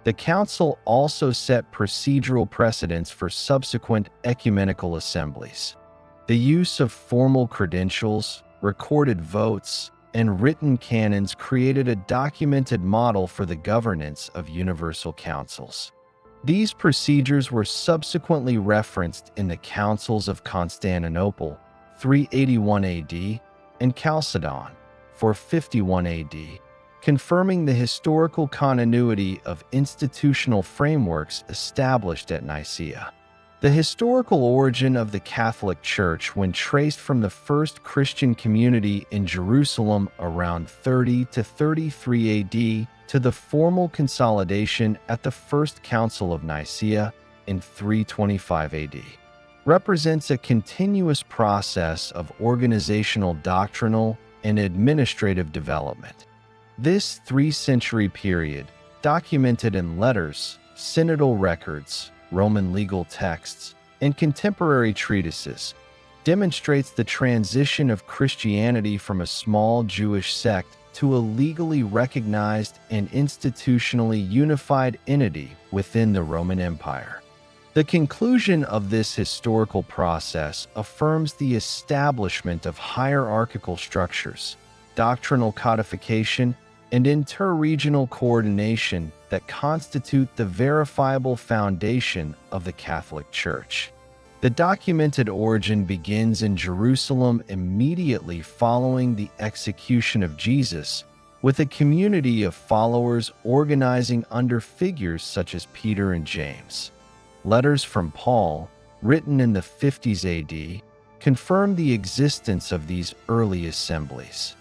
The council also set procedural precedents for subsequent ecumenical assemblies. The use of formal credentials, recorded votes, and written canons created a documented model for the governance of universal councils. These procedures were subsequently referenced in the Councils of Constantinople, 381 AD, and Chalcedon, 451 AD, confirming the historical continuity of institutional frameworks established at Nicaea. The historical origin of the Catholic Church, when traced from the first Christian community in Jerusalem around 30 to 33 AD to the formal consolidation at the First Council of Nicaea in 325 AD, represents a continuous process of organizational, doctrinal, and administrative development. This 3-century period, documented in letters, synodal records, Roman legal texts, and contemporary treatises, demonstrates the transition of Christianity from a small Jewish sect to a legally recognized and institutionally unified entity within the Roman Empire. The conclusion of this historical process affirms the establishment of hierarchical structures, doctrinal codification, and interregional coordination that constitute the verifiable foundation of the Catholic Church. The documented origin begins in Jerusalem immediately following the execution of Jesus, with a community of followers organizing under figures such as Peter and James. Letters from Paul, written in the 50s AD, confirm the existence of these early assemblies.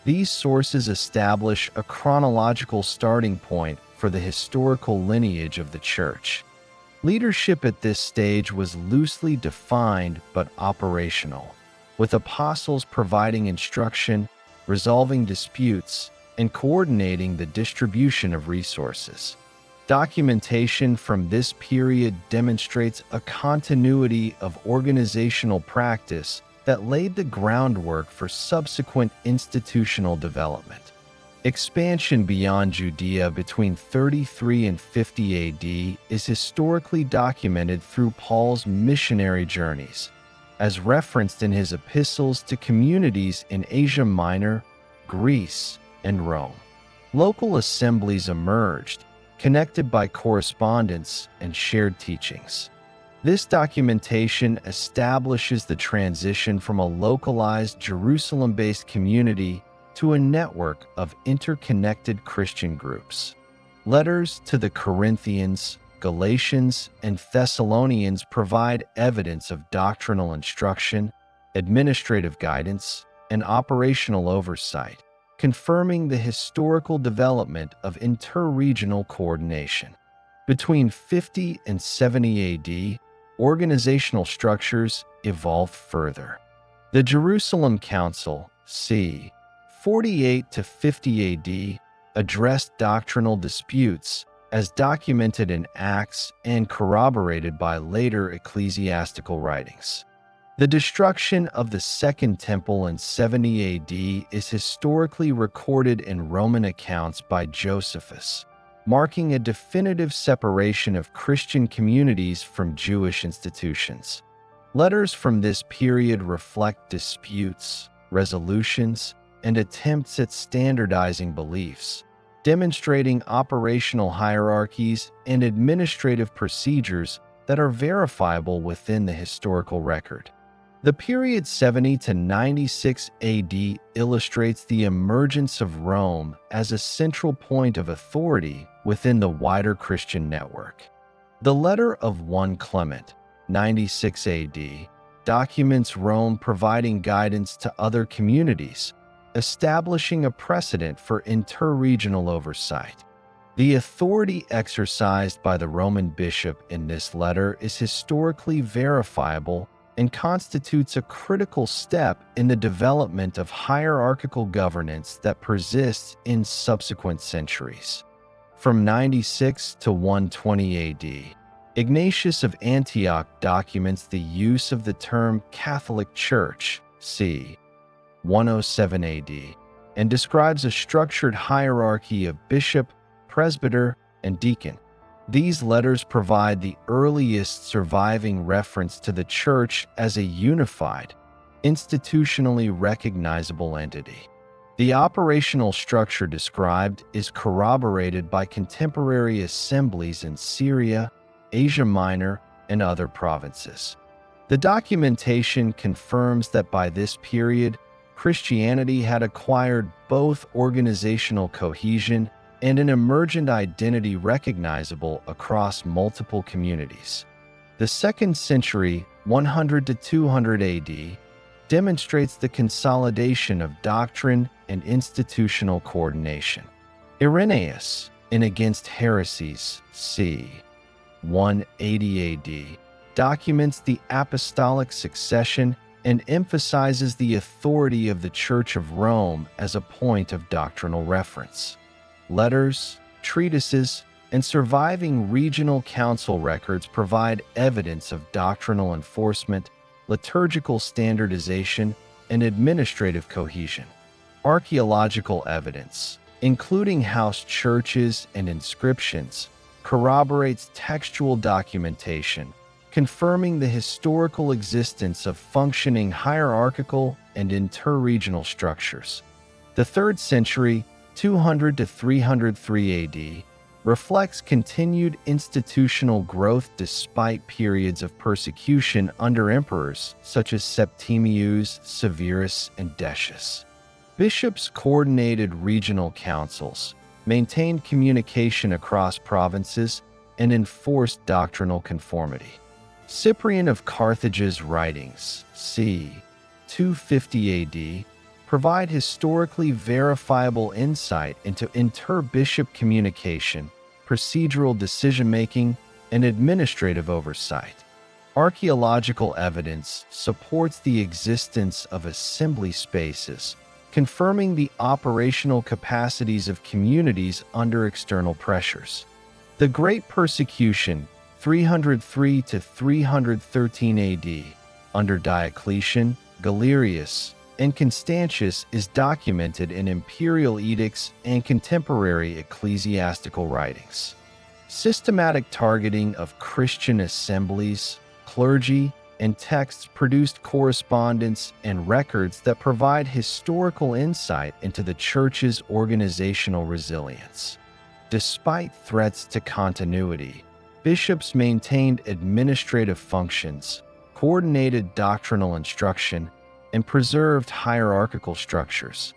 These sources establish a chronological starting point for the historical lineage of the Church. Leadership at this stage was loosely defined but operational, with apostles providing instruction, resolving disputes, and coordinating the distribution of resources. Documentation from this period demonstrates a continuity of organizational practice that laid the groundwork for subsequent institutional development. Expansion beyond Judea between 33 and 50 AD is historically documented through Paul's missionary journeys, as referenced in his epistles to communities in Asia Minor, Greece, and Rome. Local assemblies emerged, connected by correspondence and shared teachings. This documentation establishes the transition from a localized Jerusalem-based community to a network of interconnected Christian groups. Letters to the Corinthians, Galatians, and Thessalonians provide evidence of doctrinal instruction, administrative guidance, and operational oversight, confirming the historical development of interregional coordination. Between 50 and 70 AD, organizational structures evolved further. The Jerusalem Council, c. 48 to 50 AD, addressed doctrinal disputes as documented in Acts and corroborated by later ecclesiastical writings. The destruction of the Second Temple in 70 AD is historically recorded in Roman accounts by Josephus. marking a definitive separation of Christian communities from Jewish institutions. Letters from this period reflect disputes, resolutions, and attempts at standardizing beliefs, demonstrating operational hierarchies and administrative procedures that are verifiable within the historical record. The period 70 to 96 AD illustrates the emergence of Rome as a central point of authority within the wider Christian network. The letter of 1 Clement, 96 AD, documents Rome providing guidance to other communities, establishing a precedent for interregional oversight. The authority exercised by the Roman bishop in this letter is historically verifiable and constitutes a critical step in the development of hierarchical governance that persists in subsequent centuries. From 96 to 120 AD, Ignatius of Antioch documents the use of the term Catholic Church, c. 107 AD, and describes a structured hierarchy of bishop, presbyter, and deacon. These letters provide the earliest surviving reference to the Church as a unified, institutionally recognizable entity. The operational structure described is corroborated by contemporary assemblies in Syria, Asia Minor, and other provinces. The documentation confirms that by this period, Christianity had acquired both organizational cohesion and an emergent identity recognizable across multiple communities. The 2nd century, 100 to 200 AD, demonstrates the consolidation of doctrine and institutional coordination. Irenaeus, in Against Heresies, c. 180 AD, documents the apostolic succession and emphasizes the authority of the Church of Rome as a point of doctrinal reference. Letters, treatises, and surviving regional council records provide evidence of doctrinal enforcement, liturgical standardization, and administrative cohesion. Archaeological evidence, including house churches and inscriptions, corroborates textual documentation, confirming the historical existence of functioning hierarchical and interregional structures. The 3rd century, 200 to 303 AD, reflects continued institutional growth despite periods of persecution under emperors such as Septimius, Severus, and Decius. Bishops coordinated regional councils, maintained communication across provinces, and enforced doctrinal conformity. Cyprian of Carthage's writings, c. 250 AD, provide historically verifiable insight into inter-bishop communication, procedural decision-making, and administrative oversight. Archaeological evidence supports the existence of assembly spaces, confirming the operational capacities of communities under external pressures. The Great Persecution, 303 to 313 AD, under Diocletian, Galerius, and Constantius is documented in imperial edicts and contemporary ecclesiastical writings. Systematic targeting of Christian assemblies, clergy, and texts produced correspondence and records that provide historical insight into the Church's organizational resilience. Despite threats to continuity, bishops maintained administrative functions, coordinated doctrinal instruction, and preserved hierarchical structures.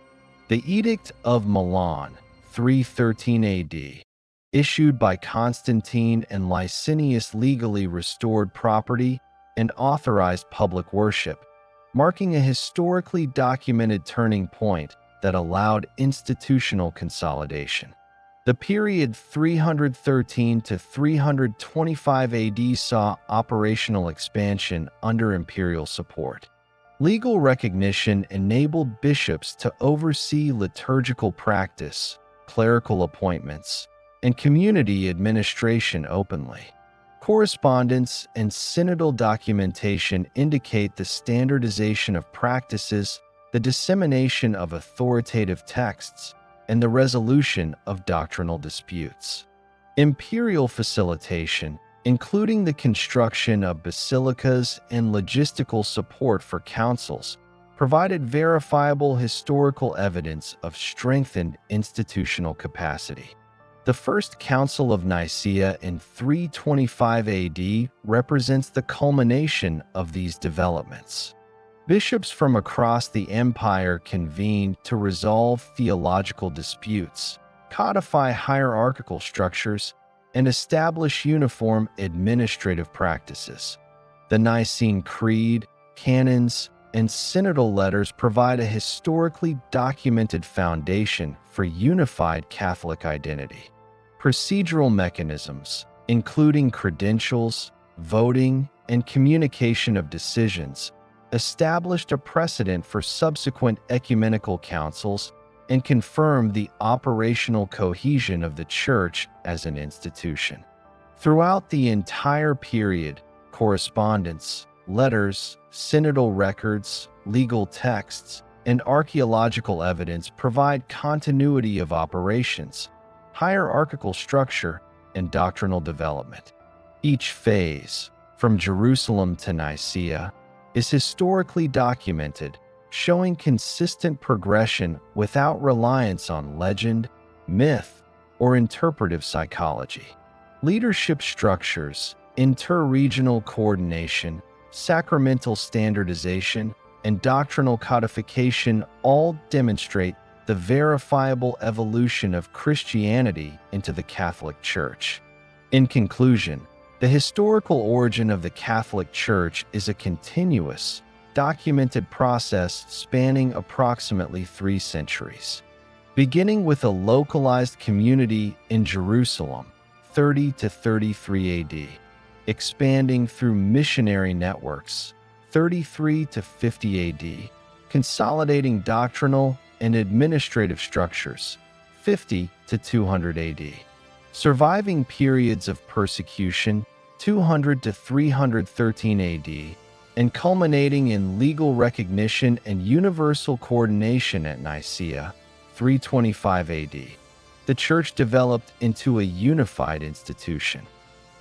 The Edict of Milan, 313 AD, issued by Constantine and Licinius, legally restored property and authorized public worship, marking a historically documented turning point that allowed institutional consolidation. The period 313 to 325 AD saw operational expansion under imperial support. Legal recognition enabled bishops to oversee liturgical practice, clerical appointments, and community administration openly. Correspondence and synodal documentation indicate the standardization of practices, the dissemination of authoritative texts, and the resolution of doctrinal disputes. Imperial facilitation, including the construction of basilicas and logistical support for councils, provided verifiable historical evidence of strengthened institutional capacity. The First Council of Nicaea in 325 AD represents the culmination of these developments. Bishops from across the empire convened to resolve theological disputes, codify hierarchical structures, and establish uniform administrative practices. The Nicene Creed, canons, and synodal letters provide a historically documented foundation for unified Catholic identity. Procedural mechanisms, including credentials, voting, and communication of decisions, established a precedent for subsequent ecumenical councils and confirmed the operational cohesion of the Church as an institution. Throughout the entire period, correspondence, letters, synodal records, legal texts, and archaeological evidence provide continuity of operations, hierarchical structure, and doctrinal development. Each phase, from Jerusalem to Nicaea, is historically documented, showing consistent progression without reliance on legend, myth, or interpretive psychology. Leadership structures, inter-regional coordination, sacramental standardization, and doctrinal codification all demonstrate the verifiable evolution of Christianity into the Catholic Church. In conclusion, the historical origin of the Catholic Church is a continuous, documented process spanning approximately 3 centuries. Beginning with a localized community in Jerusalem, 30 to 33 AD, expanding through missionary networks, 33 to 50 AD, consolidating doctrinal and administrative structures, 50 to 200 AD, surviving periods of persecution, 200 to 313 AD, and culminating in legal recognition and universal coordination at Nicaea, 325 AD. The Church developed into a unified institution.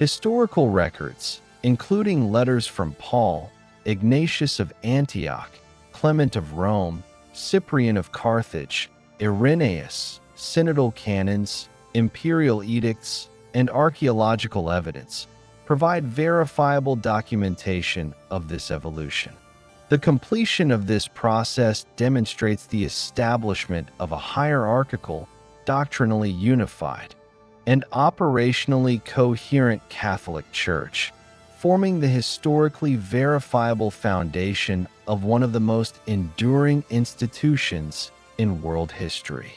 Historical records, including letters from Paul, Ignatius of Antioch, Clement of Rome, Cyprian of Carthage, Irenaeus, synodal canons, imperial edicts, and archaeological evidence, provide verifiable documentation of this evolution. The completion of this process demonstrates the establishment of a hierarchical, doctrinally unified, and operationally coherent Catholic Church, forming the historically verifiable foundation of one of the most enduring institutions in world history.